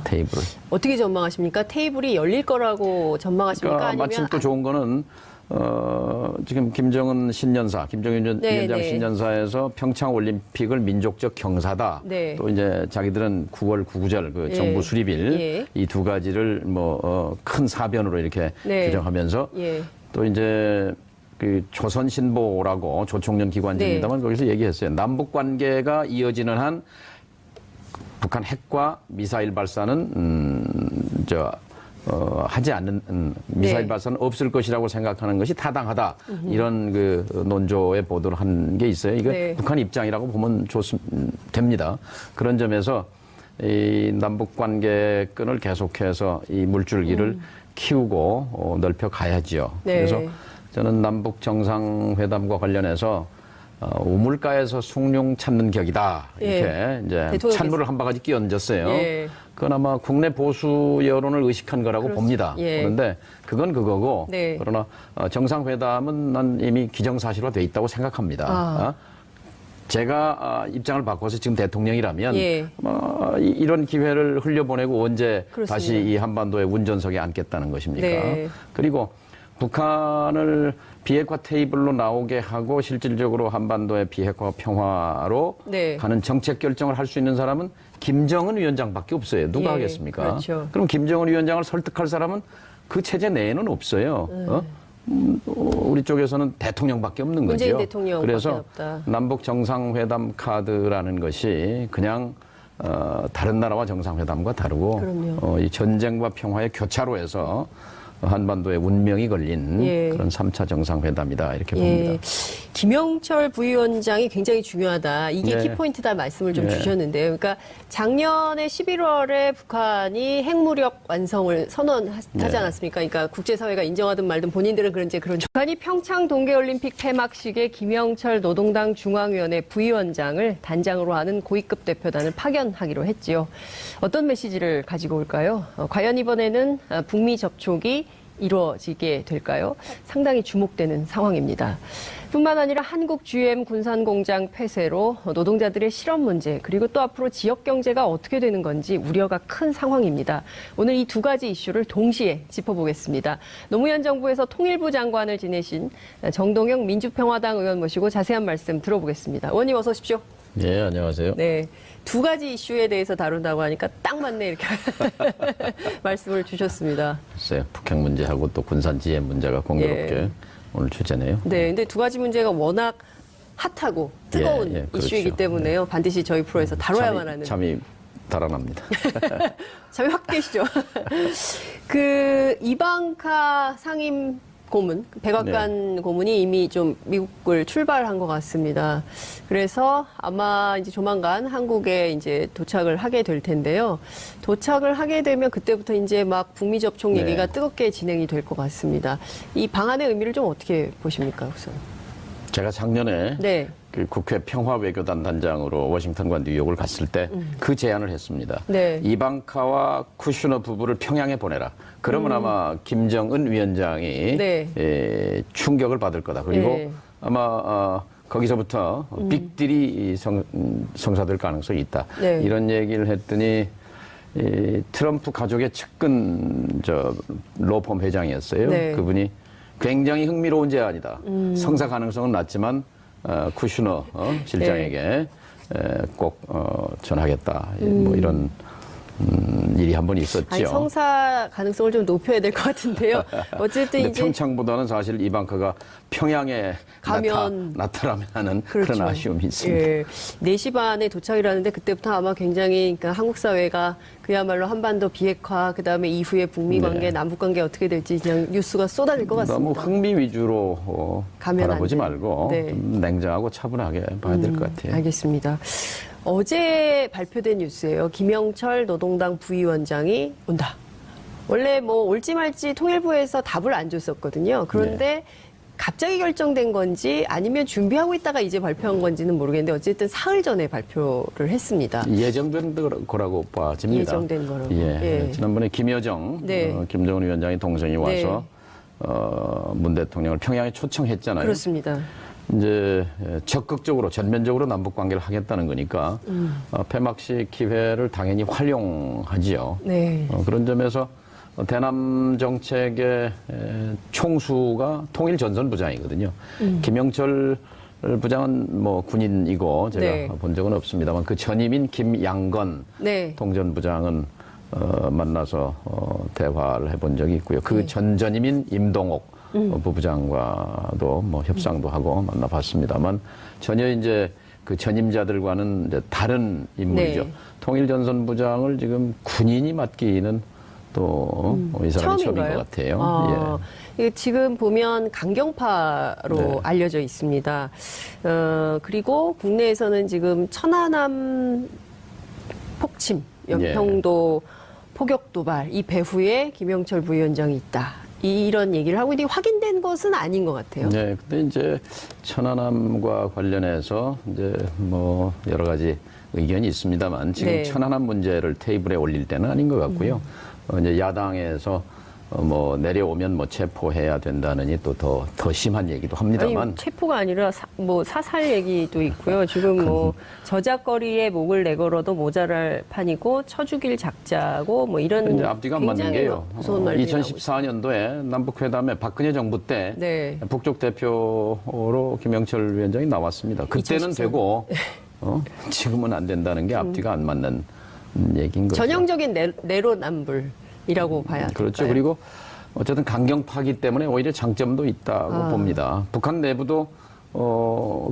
B: 테이블을.
A: 어떻게 전망하십니까? 테이블이 열릴 거라고 전망하십니까?
B: 그러니까
A: 아니면
B: 마침 또 좋은 거는 지금 김정은 신년사, 김정은
A: 네,
B: 위원장
A: 네.
B: 신년사에서 평창 올림픽을 민족적 경사다.
A: 네.
B: 또 이제 자기들은 9월 구구절 그
A: 예.
B: 정부 수립일
A: 예.
B: 이 두 가지를 큰 사변으로 이렇게
A: 네.
B: 규정하면서
A: 예.
B: 또 이제 그 조선신보라고 조총련 기관지입니다만
A: 네.
B: 거기서 얘기했어요. 남북 관계가 이어지는 한 북한 핵과 미사일 발사는 하지 않는 미사일
A: 네.
B: 발사는 없을 것이라고 생각하는 것이 타당하다. 이런 그 논조의 보도를 한 게 있어요. 이게
A: 네.
B: 북한 입장이라고 보면 됩니다. 그런 점에서 이 남북 관계 끈을 계속해서 이 물줄기를 키우고 넓혀 가야지요.
A: 네.
B: 그래서 저는 남북 정상회담과 관련해서 우물가에서 숭늉 찾는 격이다. 이렇게
A: 예.
B: 이제 찬물을 한 바가지 끼얹었어요.
A: 예.
B: 그건 아마 국내 보수 여론을 의식한 거라고 봅니다.
A: 예.
B: 그런데 그건 그거고
A: 네.
B: 그러나 정상회담은 난 이미 기정사실화돼 있다고 생각합니다. 제가 입장을 바꿔서 지금 대통령이라면
A: 예.
B: 이런 기회를 흘려보내고 언제
A: 그렇습니다.
B: 다시 이 한반도의 운전석에 앉겠다는 것입니까?
A: 네.
B: 그리고 북한을 비핵화 테이블로 나오게 하고 실질적으로 한반도의 비핵화 평화로
A: 네.
B: 가는 정책 결정을 할 수 있는 사람은 김정은 위원장밖에 없어요. 누가
A: 예,
B: 하겠습니까?
A: 그렇죠.
B: 그럼 김정은 위원장을 설득할 사람은 그 체제 내에는 없어요. 우리 쪽에서는 대통령밖에 없는
A: 문재인
B: 거죠.
A: 대통령밖에
B: 그래서
A: 없다.
B: 남북 정상회담 카드라는 것이 그냥 다른 나라와 정상회담과 다르고
A: 그럼요.
B: 이 전쟁과 평화의 교차로에서 한반도의 운명이 걸린
A: 예.
B: 그런 3차 정상회담이다 이렇게
A: 예.
B: 봅니다.
A: 김영철 부위원장이 굉장히 중요하다. 이게
B: 네.
A: 키포인트다 말씀을 좀
B: 네.
A: 주셨는데요. 그러니까 작년에 11월에 북한이 핵무력 완성을 선언하지
B: 네.
A: 않았습니까? 그러니까 국제사회가 인정하든 말든 본인들은 그런지 북한이 평창 동계올림픽 폐막식에 김영철 노동당 중앙위원회 부위원장을 단장으로 하는 고위급 대표단을 파견하기로 했지요. 어떤 메시지를 가지고 올까요? 과연 이번에는 북미 접촉이 이루어지게 될까요? 상당히 주목되는 상황입니다. 뿐만 아니라 한국 GM 군산공장 폐쇄로 노동자들의 실업 문제 그리고 또 앞으로 지역 경제가 어떻게 되는 건지 우려가 큰 상황입니다. 오늘 이 두 가지 이슈를 동시에 짚어보겠습니다. 노무현 정부에서 통일부 장관을 지내신 정동영 민주평화당 의원 모시고 자세한 말씀 들어보겠습니다. 의원님 어서 오십시오.
B: 네, 안녕하세요.
A: 네. 두 가지 이슈에 대해서 다룬다고 하니까 딱 맞네 이렇게 말씀을 주셨습니다.
B: 글쎄요, 북핵 문제하고 또 군산 GM 문제가 공교롭게
A: 예.
B: 오늘 주제네요.
A: 네, 근데 두 가지 문제가 워낙 핫하고 뜨거운
B: 예, 그렇죠.
A: 이슈이기 때문에요. 반드시 저희 프로에서 다뤄야만 하는.
B: 잠이 달아납니다.
A: 잠이 확 깨시죠. 그 이방카 상임 고문, 백악관 고문이 이미 좀 미국을 출발한 것 같습니다. 그래서 아마 이제 조만간 한국에 이제 도착을 하게 될 텐데요. 도착을 하게 되면 그때부터 이제 막 북미 접촉 얘기가
B: 네.
A: 뜨겁게 진행이 될 것 같습니다. 이 방안의 의미를 좀 어떻게 보십니까, 우선?
B: 제가 작년에
A: 네.
B: 그 국회 평화외교단 단장으로 워싱턴과 뉴욕을 갔을 때 그 제안을 했습니다.
A: 네.
B: 이방카와 쿠슈너 부부를 평양에 보내라. 그러면 아마 김정은 위원장이
A: 네.
B: 충격을 받을 거다. 그리고
A: 네.
B: 아마 거기서부터 빅딜이 성사될 가능성이 있다.
A: 네.
B: 이런 얘기를 했더니 이 트럼프 가족의 측근 로펌 회장이었어요.
A: 네.
B: 그분이 굉장히 흥미로운 제안이다. 성사 가능성은 낮지만 쿠슈너 실장에게 꼭 전하겠다. 뭐 이런 일이 한 번 있었죠.
A: 아니, 성사 가능성을 좀 높여야 될 것 같은데요. 어쨌든 이제
B: 평창보다는 사실 이방카가 평양에
A: 가면
B: 나타나면 하는
A: 그렇죠.
B: 그런 아쉬움이 있습니다.
A: 예, 4시 반에 도착이라는데 그때부터 아마 굉장히 그러니까 한국 사회가 그야말로 한반도 비핵화 그다음에 이후에 북미 관계,
B: 네.
A: 남북 관계 어떻게 될지 그냥 뉴스가 쏟아질 것 같습니다.
B: 너무 흥미 위주로
A: 가면
B: 바라보지
A: 안 돼.
B: 말고
A: 네.
B: 좀 냉정하고 차분하게 봐야 될 것 같아요.
A: 알겠습니다. 어제 발표된 뉴스예요. 김영철 노동당 부위원장이 온다. 원래 뭐 올지 말지 통일부에서 답을 안 줬었거든요. 그런데 갑자기 결정된 건지 아니면 준비하고 있다가 이제 발표한 건지는 모르겠는데 어쨌든 사흘 전에 발표를 했습니다.
B: 예정된 거라고 봐집니다.
A: 예정된 거라고.
B: 예. 지난번에 김여정,
A: 네.
B: 김정은 위원장이 동생이 와서 문 대통령을 평양에 초청했잖아요.
A: 그렇습니다.
B: 이제 적극적으로 전면적으로 남북 관계를 하겠다는 거니까 폐막식 기회를 당연히 활용하지요.
A: 네.
B: 그런 점에서 대남 정책의 총수가 통일전선부장이거든요. 김영철 부장은 뭐 군인이고 제가
A: 네.
B: 본 적은 없습니다만 그 전임인 김양건
A: 네.
B: 통전부장은 만나서 대화를 해본 적이 있고요. 그 전전임인 임동옥 부부장과도 뭐 협상도 하고 만나봤습니다만 전혀 이제 그 전임자들과는 이제 다른 인물이죠.
A: 네.
B: 통일전선부장을 지금 군인이 맡기는 또 이 사람이 처음인 것 같아요.
A: 예. 지금 보면 강경파로
B: 네.
A: 알려져 있습니다. 그리고 국내에서는 지금 천안함 폭침, 연평도 포격 도발 이 배후에 김영철 부위원장이 있다. 이런 얘기를 하고 있는데 확인된 것은 아닌 것 같아요.
B: 네, 근데 이제 천안함과 관련해서 이제 뭐 여러 가지 의견이 있습니다만 지금
A: 네.
B: 천안함 문제를 테이블에 올릴 때는 아닌 것 같고요. 이제 야당에서 뭐 내려오면 뭐 체포해야 된다느니 또 더 심한 얘기도 합니다만.
A: 아니, 체포가 아니라 뭐 사살 얘기도 있고요. 지금 뭐 저작거리에 목을 내걸어도 모자랄 판이고 쳐죽일 작자고 뭐 이런
B: 이제 앞뒤가 안 맞는 게요.
A: 무서운 말들이
B: 2014년도에 남북회담에 박근혜 정부 때
A: 네.
B: 북쪽 대표로 김영철 위원장이 나왔습니다. 그때는
A: 2014.
B: 되고 지금은 안 된다는 게 앞뒤가 안 맞는 얘기인 거죠.
A: 전형적인 내로남불이라고 봐야 될까요?
B: 그렇죠. 그리고 어쨌든 강경파기 때문에 오히려 장점도 있다고 봅니다. 북한 내부도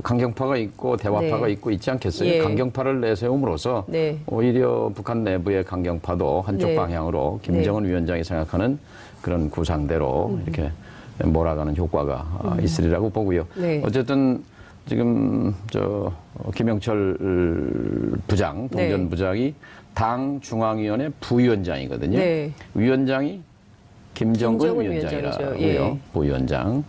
B: 강경파가 있고 대화파가
A: 네.
B: 있고 있지 않겠어요?
A: 예.
B: 강경파를 내세움으로써
A: 네.
B: 오히려 북한 내부의 강경파도 한쪽
A: 네.
B: 방향으로 김정은 위원장이 생각하는 그런 구상대로 이렇게 몰아가는 효과가 있으리라고 보고요.
A: 네.
B: 어쨌든 지금 김영철 부장, 동전부장이 당 중앙위원회 부위원장이거든요.
A: 네.
B: 위원장이 김정은
A: 김정은
B: 위원장이라고요.
A: 예.
B: 부위원장.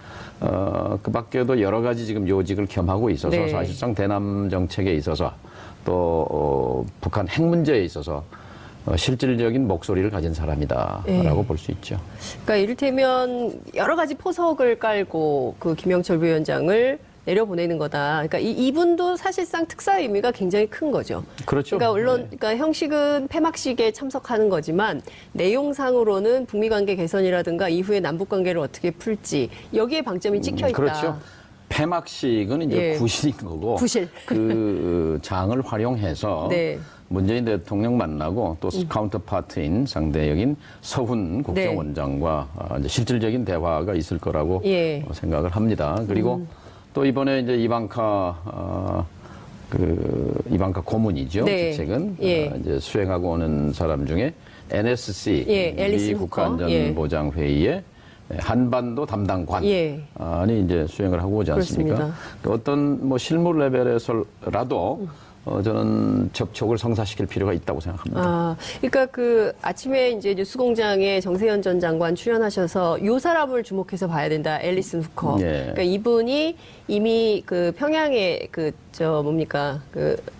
B: 그 밖에도 여러 가지 지금 요직을 겸하고 있어서
A: 네.
B: 사실상 대남 정책에 있어서 또 북한 핵 문제에 있어서 실질적인 목소리를 가진 사람이다라고 볼 수 있죠.
A: 그러니까 이를테면 여러 가지 포석을 깔고 그 김영철 부위원장을 내려보내는 거다. 그러니까 이분도 사실상 특사 의미가 굉장히 큰 거죠.
B: 그렇죠.
A: 그러니까 물론 그러니까 형식은 폐막식에 참석하는 거지만 내용상으로는 북미 관계 개선이라든가 이후에 남북 관계를 어떻게 풀지 여기에 방점이 찍혀 있다.
B: 그렇죠. 폐막식은 이제 구실인 거고
A: 구실.
B: 그 장을 활용해서
A: 네.
B: 문재인 대통령 만나고 또 카운터파트인 상대역인 서훈 국정원장과 이제 실질적인 대화가 있을 거라고 생각을 합니다. 그리고 또 이번에 이제 이방카 고문이죠. 직책은 이제 수행하고 오는 사람 중에 NSC 미 국가안전보장회의의 한반도 담당관이 이제 수행을 하고 오지 않습니까?
A: 그렇습니다.
B: 어떤 뭐 실무 레벨에서라도 저는 접촉을 성사시킬 필요가 있다고 생각합니다.
A: 그러니까 그 아침에 이제 뉴스공장에 정세현 전 장관 출연하셔서 요 사람을 주목해서 봐야 된다. 앨리슨 후커. 그러니까 이분이 이미 그 평양에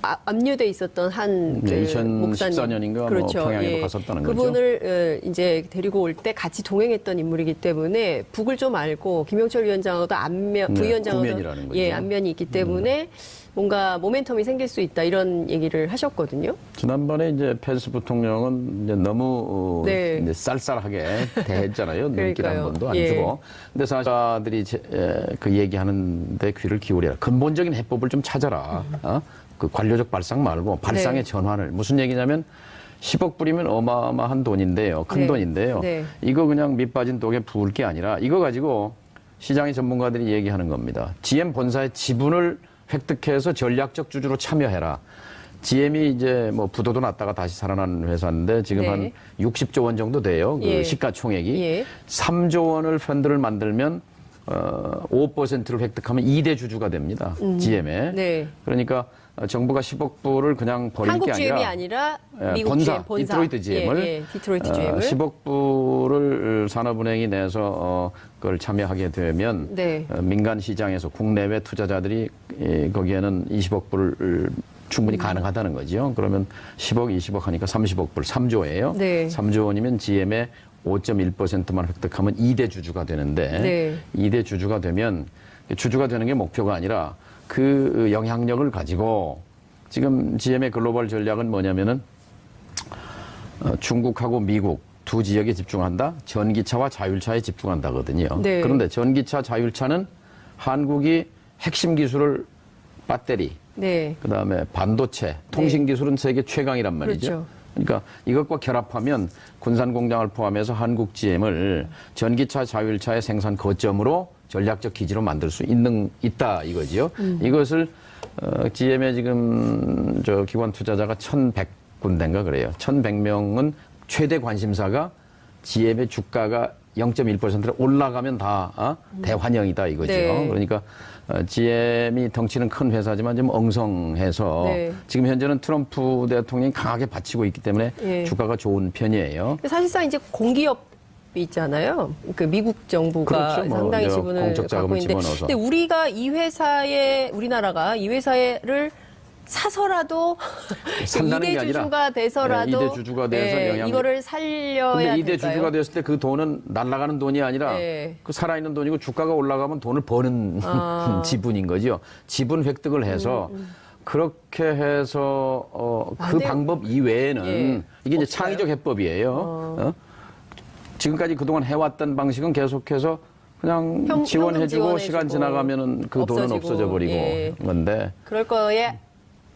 A: 압류돼 있었던 한
B: 2014년인가
A: 그렇죠.
B: 뭐 평양에도 갔었다는 거죠.
A: 그분을 이제 데리고 올 때 같이 동행했던 인물이기 때문에 북을 좀 알고 김영철 위원장하고도 부위원장하고도 안면이 있기 때문에 뭔가 모멘텀이 생길 수 있다 이런 얘기를 하셨거든요.
B: 지난번에 이제 펜스 부통령은 이제 너무 이제 쌀쌀하게 대했잖아요. 눈길 한 번도 안 주고. 근데 사자들이 그 얘기하는데 귀를 기울여라. 근본적인 해법을 좀 찾아라. 그 관료적 발상 말고 발상의 전환을. 무슨 얘기냐면 10억 불이면 어마어마한 돈인데요. 큰 돈인데요. 이거 그냥 밑 빠진 독에 부을 게 아니라 이거 가지고 시장의 전문가들이 얘기하는 겁니다. GM 본사의 지분을 획득해서 전략적 주주로 참여해라. GM이 이제 뭐 부도도 났다가 다시 살아난 회사인데 지금 한 60조 원 정도 돼요. 그 시가총액이. 3조 원을 펀드를 만들면 5%를 획득하면 2대 주주가 됩니다. GM에.
A: 네.
B: 그러니까 정부가 10억 불을 그냥 버릴 게
A: 한국 GM이 아니라 미국 GM 본사.
B: 디트로이트 GM을
A: 디트로이트 GM을
B: 10억 불을 산업은행이 내서 그걸 참여하게 되면
A: 네.
B: 민간 시장에서 국내외 투자자들이 거기에는 20억 불을 충분히 가능하다는 거죠. 그러면 10억, 20억 하니까 30억 불, 3조예요.
A: 네.
B: 3조 원이면 GM의 5.1%만 획득하면 2대 주주가 되는데
A: 네.
B: 2대 주주가 되면 주주가 되는 게 목표가 아니라 그 영향력을 가지고 지금 GM의 글로벌 전략은 뭐냐면은 중국하고 미국 두 지역에 집중한다. 전기차와 자율차에 집중한다거든요.
A: 네.
B: 그런데 전기차, 자율차는 한국이 핵심 기술을 배터리,
A: 네.
B: 그다음에 반도체, 통신 기술은 세계 최강이란 말이죠.
A: 그렇죠.
B: 그러니까 이것과 결합하면 군산 공장을 포함해서 한국 GM을 전기차, 자율차의 생산 거점으로 전략적 기지로 만들 수 있다 이거지요. 이것을 GM의 지금 기관 투자자가 1,100군데인가 그래요. 1,100명은 최대 관심사가 GM의 주가가 0.1%로 올라가면 다 대환영이다 이거죠.
A: 네.
B: 그러니까 GM이 덩치는 큰 회사지만 좀 엉성해서
A: 네.
B: 지금 현재는 트럼프 대통령이 강하게 받치고 있기 때문에
A: 예.
B: 주가가 좋은 편이에요.
A: 사실상 이제 공기업이 있잖아요. 그 미국 정부가
B: 그렇죠.
A: 상당히 지분을
B: 공적 자금을
A: 갖고 있는데,
B: 집어넣어서.
A: 근데 우리나라가 이 회사를 사서라도
B: 산다는 게
A: 2대
B: 아니라
A: 주주가 돼서라도
B: 2대 주주가 돼서 영향력.
A: 이거를 살려야
B: 근데 2대
A: 될까요?
B: 주주가 됐을 때 그 돈은 날아가는 돈이 아니라
A: 네.
B: 그 살아있는 돈이고 주가가 올라가면 돈을 버는 지분인 거죠. 지분 획득을 해서 그렇게 해서 그
A: 네.
B: 방법 이외에는
A: 예.
B: 이게 이제
A: 없어요?
B: 창의적 해법이에요. 지금까지 그동안 해왔던 방식은 계속해서 그냥 지원해주고
A: 지원해주고
B: 시간 지나가면은 그 돈은
A: 없어지고,
B: 없어져 버리고
A: 예.
B: 건데.
A: 그럴 거에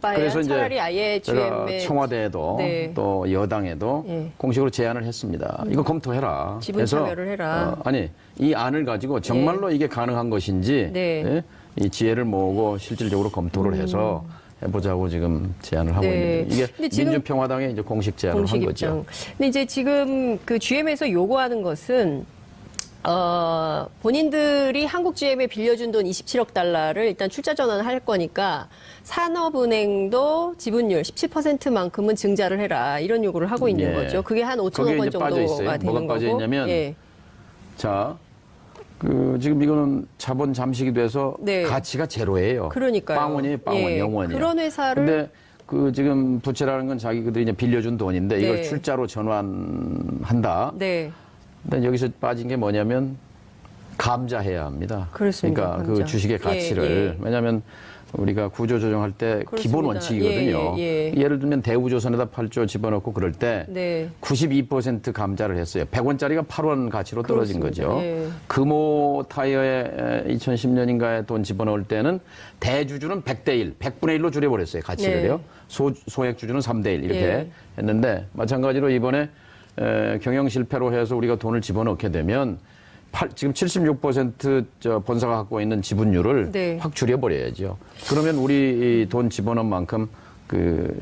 B: 그래서 이제
A: 차라리 아예
B: 제가
A: GM의
B: 청와대에도
A: 네.
B: 또 여당에도
A: 예.
B: 공식으로 제안을 했습니다. 이거 검토해라.
A: 지분
B: 그래서,
A: 참여를 해라.
B: 아니 이 안을 가지고 정말로 이게 가능한 것인지
A: 네.
B: 예? 이 지혜를 모으고 실질적으로 검토를 해서 해보자고 지금 제안을 하고
A: 네.
B: 있는 이게
A: 근데 지금
B: 민주평화당의 이제 공식 제안을
A: 공식
B: 한
A: 입장.
B: 거죠.
A: 근데 이제 지금 그 GM에서 요구하는 것은 본인들이 한국 GM에 빌려준 돈 27억 달러를 일단 출자 전환할 거니까 산업은행도 지분율 17%만큼은 증자를 해라 이런 요구를 하고 있는
B: 예.
A: 거죠. 그게 한 5천억
B: 거기에
A: 원
B: 이제 빠져 있어요.
A: 정도가 되는
B: 뭐가 빠져
A: 거고.
B: 있냐면
A: 예.
B: 자, 지금 이거는 자본 잠식이 돼서
A: 네.
B: 가치가 제로예요.
A: 그러니까요.
B: 빵원이에요, 빵원,
A: 예.
B: 영원이에요.
A: 그런 회사를
B: 근데 지금 부채라는 건 자기들이 이제 빌려준 돈인데 이걸
A: 네.
B: 출자로 전환한다.
A: 네.
B: 근데 여기서 빠진 게 뭐냐면 감자해야 합니다.
A: 그렇습니다.
B: 그러니까
A: 감자.
B: 그 주식의 가치를 왜냐하면 우리가 구조 조정할 때
A: 그렇습니다.
B: 기본 원칙이거든요.
A: 예.
B: 예를 들면 대우조선에다 8조 집어넣고 그럴 때
A: 네.
B: 92% 감자를 했어요. 100원짜리가 8원 가치로 떨어진
A: 그렇습니다.
B: 거죠.
A: 예.
B: 금호 타이어에 2010년인가에 돈 집어넣을 때는 대주주는 100대 1, 100분의 1로 줄여버렸어요. 가치를요.
A: 네.
B: 소액 주주는 3대 1 이렇게
A: 예.
B: 했는데 마찬가지로 이번에 경영 실패로 해서 우리가 돈을 집어넣게 되면 지금 76% 본사가 갖고 있는 지분율을
A: 네.
B: 확 줄여버려야죠. 그러면 우리 돈 집어넣은 만큼 그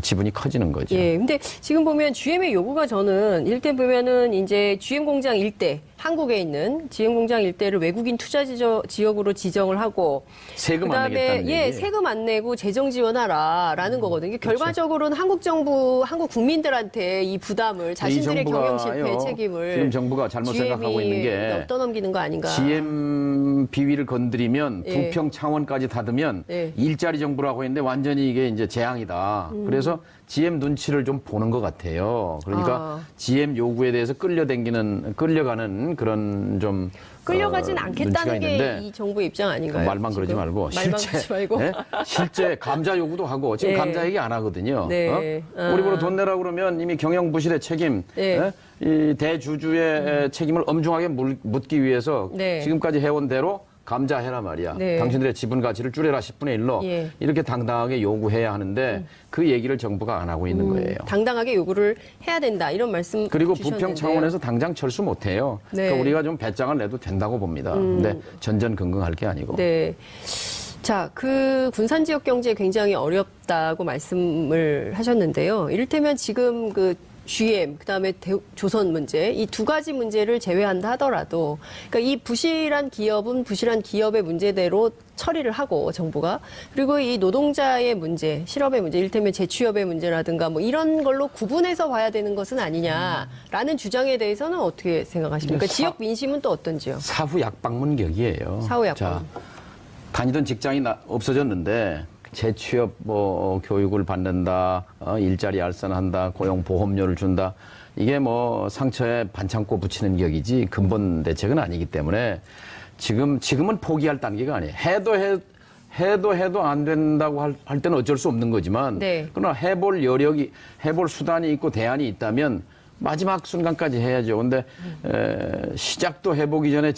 B: 지분이 커지는 거죠.
A: 예. 근데 지금 보면 GM의 요구가 저는 일대 보면은 이제 GM 공장 일대 한국에 있는 GM 공장 일대를 외국인 투자 지역으로 지정을 하고
B: 세금 안
A: 그다음에
B: 내겠다는
A: 예,
B: 얘기.
A: 세금 안 내고 재정 지원하라라는 거거든요.
B: 그렇죠.
A: 결과적으로는 한국 정부, 한국 국민들한테 이 부담을 자신들의 경영 실패 책임을
B: 지금 정부가 잘못 생각하고 있는 게
A: 떠넘기는 거 아닌가.
B: GM 비위를 건드리면
A: 예.
B: 부평 창원까지 닫으면
A: 예.
B: 일자리 정부라고 했는데 완전히 이게 이제 재앙이다. 그래서 GM 눈치를 좀 보는 것 같아요. 그러니까 GM 요구에 대해서 끌려가는 그런 좀
A: 끌려가진 않겠다는
B: 눈치가
A: 게
B: 있는데
A: 이 정부의 입장 아닌가요?
B: 말만 그러지
A: 지금?
B: 말고
A: 말만 그러지 말고.
B: 예? 실제 감자 요구도 하고 지금
A: 예.
B: 감자 얘기 안 하거든요.
A: 네.
B: 우리 보러 돈 내라 그러면 이미 경영 부실의 책임,
A: 예.
B: 이 대주주의 책임을 엄중하게 묻기 위해서
A: 네.
B: 지금까지 해온 대로 감자해라 말이야.
A: 네.
B: 당신들의 지분 가치를 줄여라 10분의 1로
A: 예.
B: 이렇게 당당하게 요구해야 하는데 그 얘기를 정부가 안 하고 있는 거예요.
A: 당당하게 요구를 해야 된다 이런 말씀
B: 그리고
A: 주셨는데요.
B: 부평 창원에서 당장 철수 못해요.
A: 네.
B: 그러니까 우리가 좀 배짱을 내도 된다고 봅니다. 근데 전전긍긍할 게 아니고.
A: 네. 자, 그 군산 지역 경제 굉장히 어렵다고 말씀을 하셨는데요. 이를테면 지금 그 GM, 그다음에 조선 문제, 이 두 가지 문제를 제외한다 하더라도, 그러니까 이 부실한 기업은 부실한 기업의 문제대로 처리를 하고 정부가, 그리고 이 노동자의 문제, 실업의 문제, 이를테면 재취업의 문제라든가 뭐 이런 걸로 구분해서 봐야 되는 것은 아니냐라는 주장에 대해서는 어떻게 생각하십니까? 지역 민심은 또 어떤지요?
B: 사후 약방문격이에요.
A: 사후 약방.
B: 자, 다니던 직장이 없어졌는데 재취업 뭐 교육을 받는다, 일자리 알선한다, 고용보험료를 준다. 이게 뭐 상처에 반창고 붙이는 격이지 근본 대책은 아니기 때문에 지금은 포기할 단계가 아니에요. 해도 안 된다고 할 때는 어쩔 수 없는 거지만,
A: 네.
B: 그러나 해볼 수단이 있고 대안이 있다면 마지막 순간까지 해야죠. 근데 시작도 해보기 전에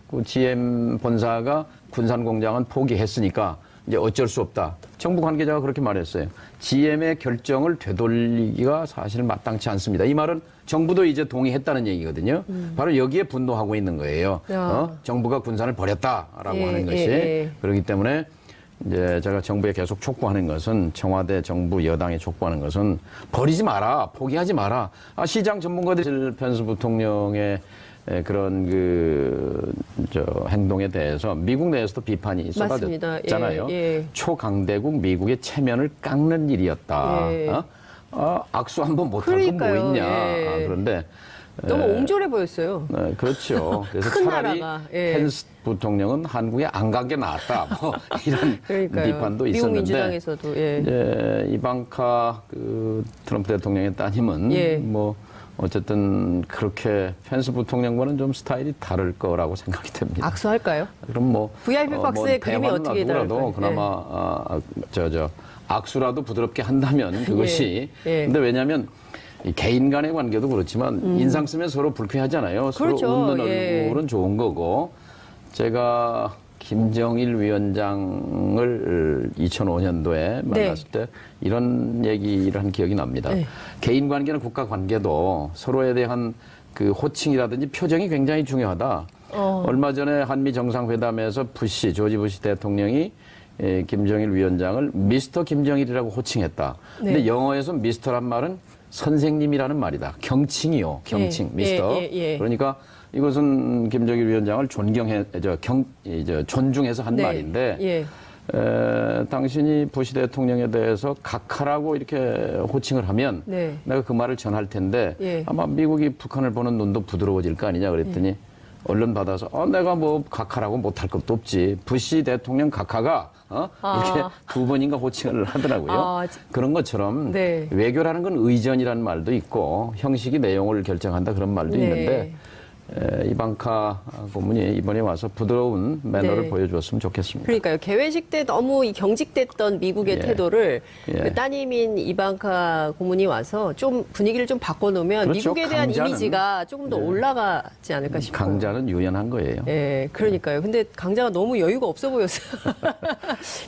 B: 그 GM 본사가 군산 공장은 포기했으니까 이제 어쩔 수 없다. 정부 관계자가 그렇게 말했어요. GM의 결정을 되돌리기가 사실 마땅치 않습니다. 이 말은 정부도 이제 동의했다는 얘기거든요. 바로 여기에 분노하고 있는 거예요. 정부가 군산을 버렸다라고 하는 것이. 그렇기 때문에 이제 제가 정부에 계속 촉구하는 것은, 청와대 정부 여당에 촉구하는 것은 버리지 마라, 포기하지 마라. 시장 전문가들 펜스 부통령의 그런 행동에 대해서 미국 내에서도 비판이 쏟아졌잖아요. 초강대국 미국의 체면을 깎는 일이었다. 악수 한번 못할 건 뭐 있냐. 그런데
A: 너무 옹졸해 보였어요.
B: 네, 그렇죠. 그래서
A: 큰
B: 차라리
A: 나라가.
B: 펜스 부통령은 한국에 안 간 게 낫다. 뭐 이런 비판도 있었는데.
A: 미국 민주당에서도.
B: 이제 이방카 트럼프 대통령의 따님은 뭐 어쨌든 그렇게 펜스 부통령과는 좀 스타일이 다를 거라고 생각이 됩니다.
A: 악수할까요?
B: 그럼 뭐
A: VIP 박스의 그림이 어떻게 다를까요?
B: 그나마 악수라도 부드럽게 한다면 그것이. 근데 왜냐하면 개인 간의 관계도 그렇지만 인상 쓰면 서로 불쾌하잖아요.
A: 그렇죠.
B: 서로 웃는 얼굴은 좋은 거고. 제가 김정일 위원장을 2005년도에 만났을 때 이런 얘기를 한 기억이 납니다. 개인 관계는 국가 관계도 서로에 대한 그 호칭이라든지 표정이 굉장히 중요하다. 얼마 전에 한미 정상회담에서 조지 부시 대통령이 김정일 위원장을 미스터 김정일이라고 호칭했다. 근데 영어에서 미스터란 말은 선생님이라는 말이다. 경칭이요. 경칭. 미스터. 그러니까 이것은 김정일 위원장을 존중해서 한 말인데, 당신이 부시 대통령에 대해서 각하라고 이렇게 호칭을 하면 내가 그 말을 전할 텐데 아마 미국이 북한을 보는 눈도 부드러워질 거 아니냐 그랬더니 언론 받아서 내가 뭐 각하라고 못할 것도 없지. 부시 대통령 각하가 이렇게 두 번인가 호칭을 하더라고요. 그런 것처럼 외교라는 건 의전이라는 말도 있고 형식이 내용을 결정한다 그런 말도 있는데 이방카 고문이 이번에 와서 부드러운 매너를 보여주었으면 좋겠습니다.
A: 그러니까요. 개회식 때 너무 경직됐던 미국의 태도를 그 따님인 이방카 고문이 와서 좀 분위기를 좀 바꿔놓으면
B: 그렇죠.
A: 미국에 대한 이미지가 조금 더 올라가지 않을까 싶어요.
B: 강자는 유연한 거예요.
A: 그러니까요. 근데 강자가 너무 여유가 없어 보였어요.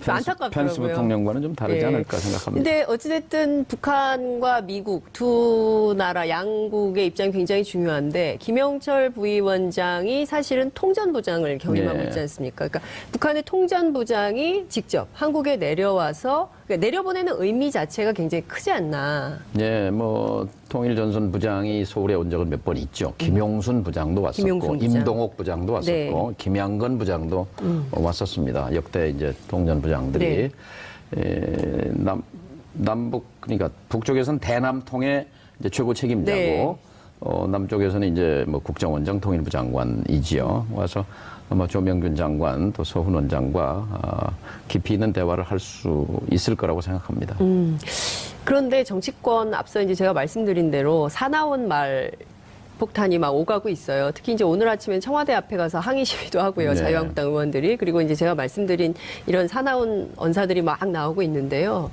A: 안타깝더라고요.
B: 펜스 부통령과는 좀 다르지 않을까 생각합니다.
A: 근데 어찌됐든 북한과 미국 두 나라 양국의 입장이 굉장히 중요한데 김영철 부위원장이 사실은 통전부장을 겸임하고 있지 않습니까? 그러니까 북한의 통전부장이 직접 한국에 내려와서 그러니까 내려보내는 의미 자체가 굉장히 크지 않나.
B: 뭐 통일전선 부장이 서울에 온 적은 몇 번 있죠. 김용순 부장도 왔었고, 임동옥 부장도 왔었고, 김양건 부장도 왔었습니다. 역대 이제 통전 부장들이 그러니까 북쪽에서는 대남통의 이제 최고 책임자고. 남쪽에서는 이제 뭐 국정원장 통일부 장관이지요. 와서 아마 조명균 장관 또 서훈 원장과 깊이 있는 대화를 할 수 있을 거라고 생각합니다.
A: 그런데 정치권 앞서 이제 제가 말씀드린 대로 사나운 말 폭탄이 막 오가고 있어요. 특히 이제 오늘 아침엔 청와대 앞에 가서 항의 시위도 하고요. 자유한국당 의원들이. 그리고 이제 제가 말씀드린 이런 사나운 언사들이 막 나오고 있는데요.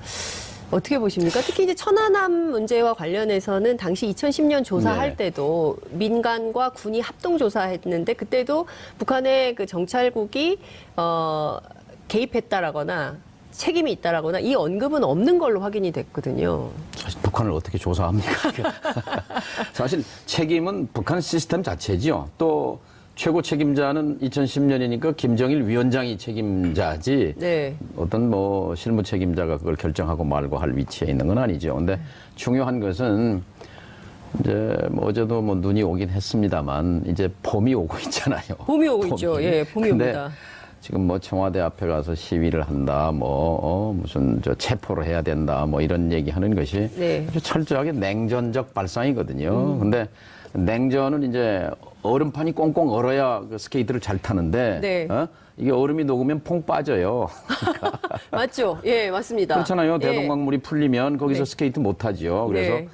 A: 어떻게 보십니까? 특히 이제 천안함 문제와 관련해서는 당시 2010년 조사할 때도 민간과 군이 합동 조사했는데 그때도 북한의 그 정찰국이 개입했다라거나 책임이 있다라거나 이 언급은 없는 걸로 확인이 됐거든요.
B: 사실 북한을 어떻게 조사합니까? 사실 책임은 북한 시스템 자체지요. 또 최고 책임자는 2010년이니까 김정일 위원장이 책임자지
A: 네.
B: 어떤 뭐 실무 책임자가 그걸 결정하고 말고 할 위치에 있는 건 아니죠. 근데 중요한 것은 이제 뭐 어제도 뭐 눈이 오긴 했습니다만 이제 봄이 오고 있잖아요.
A: 봄이 오고 있죠. 예, 봄이 옵니다.
B: 지금 뭐 청와대 앞에 가서 시위를 한다, 무슨 체포를 해야 된다, 뭐 이런 얘기하는 것이
A: 네.
B: 아주 철저하게 냉전적 발상이거든요. 근데 냉전은 이제 얼음판이 꽁꽁 얼어야 그 스케이트를 잘 타는데
A: 네.
B: 이게 얼음이 녹으면 퐁 빠져요.
A: 맞죠? 예, 맞습니다.
B: 그렇잖아요.
A: 예.
B: 대동강물이 풀리면 거기서
A: 네.
B: 스케이트 못 하죠. 그래서
A: 네.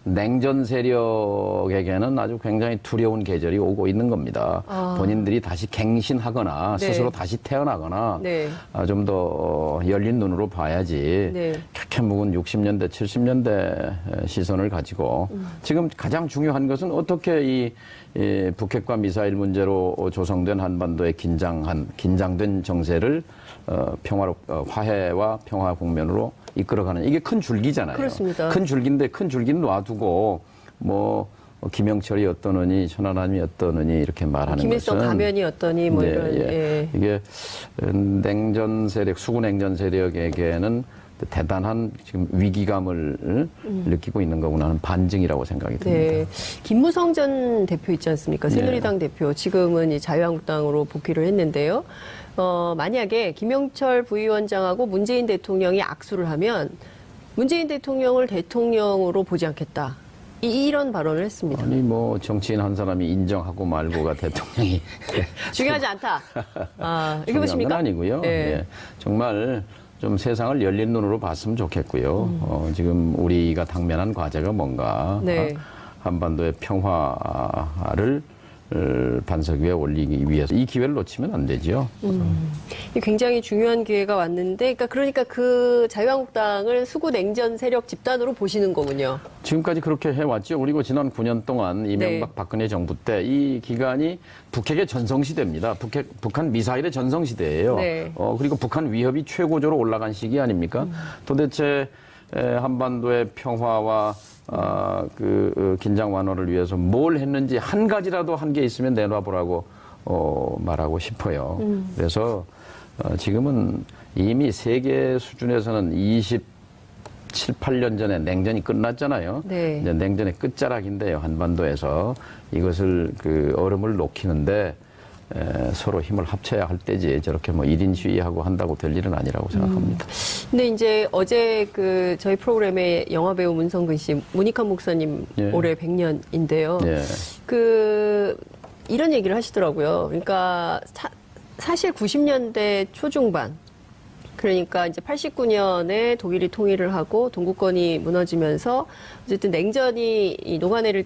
B: 냉전 세력에게는 아주 굉장히 두려운 계절이 오고 있는 겁니다. 본인들이 다시 갱신하거나
A: 네.
B: 스스로 다시 태어나거나
A: 네.
B: 좀 더 열린 눈으로 봐야지
A: 네.
B: 그렇게 묵은 60년대, 70년대 시선을 가지고 지금 가장 중요한 것은 어떻게 이 북핵과 미사일 문제로 조성된 한반도의 긴장된 정세를 화해와 평화 국면으로 이끌어가는 이게 큰 줄기잖아요.
A: 그렇습니다.
B: 큰 줄기인데 큰 줄기는 놔두고 김영철이 어떠느니 천안함이 어떠느니 이렇게 말하는
A: 김일성
B: 것은
A: 가면이 어떠니 뭐
B: 네,
A: 이런
B: 예. 이게 냉전 세력, 수구 냉전 세력에게는 대단한 지금 위기감을 느끼고 있는 거구나 하는 반증이라고 생각이 듭니다.
A: 네. 김무성 전 대표 있지 않습니까? 새누리당 대표. 지금은 이 자유한국당으로 복귀를 했는데요. 만약에 김영철 부위원장하고 문재인 대통령이 악수를 하면 문재인 대통령을 대통령으로 보지 않겠다. 이런 발언을 했습니다.
B: 아니 뭐 정치인 한 사람이 인정하고 말고가 대통령이
A: 중요하지 않다. 이게
B: 중요한
A: 보십니까?
B: 건 아니고요.
A: 네.
B: 예. 정말 좀 세상을 열린 눈으로 봤으면 좋겠고요. 지금 우리가 당면한 과제가 뭔가
A: 네.
B: 한반도의 평화를 반석 위에 올리기 위해서 이 기회를 놓치면 안 되죠.
A: 굉장히 중요한 기회가 왔는데, 그러니까 그 자유한국당을 수구 냉전 세력 집단으로 보시는 거군요.
B: 지금까지 그렇게 해왔죠. 그리고 지난 9년 동안 이명박
A: 네.
B: 박근혜 정부 때 이 기간이 북핵의 전성시대입니다. 북한 미사일의 전성시대예요.
A: 네.
B: 그리고 북한 위협이 최고조로 올라간 시기 아닙니까? 도대체 한반도의 평화와 긴장 완화를 위해서 뭘 했는지 한 가지라도 한 게 있으면 내놔보라고 말하고 싶어요. 그래서 지금은 이미 세계 수준에서는 27, 8년 전에 냉전이 끝났잖아요.
A: 네.
B: 이제 냉전의 끝자락인데요. 한반도에서 이것을 얼음을 녹이는데 서로 힘을 합쳐야 할 때지 저렇게 뭐 1인 시위하고 한다고 될 일은 아니라고 생각합니다.
A: 근데 이제 어제 저희 프로그램에 영화배우 문성근 씨, 문익환 목사님
B: 예.
A: 올해 100년인데요.
B: 예.
A: 이런 얘기를 하시더라고요. 그러니까 사실 90년대 초중반, 그러니까 이제 89년에 독일이 통일을 하고 동구권이 무너지면서 어쨌든 냉전이 녹아내릴 때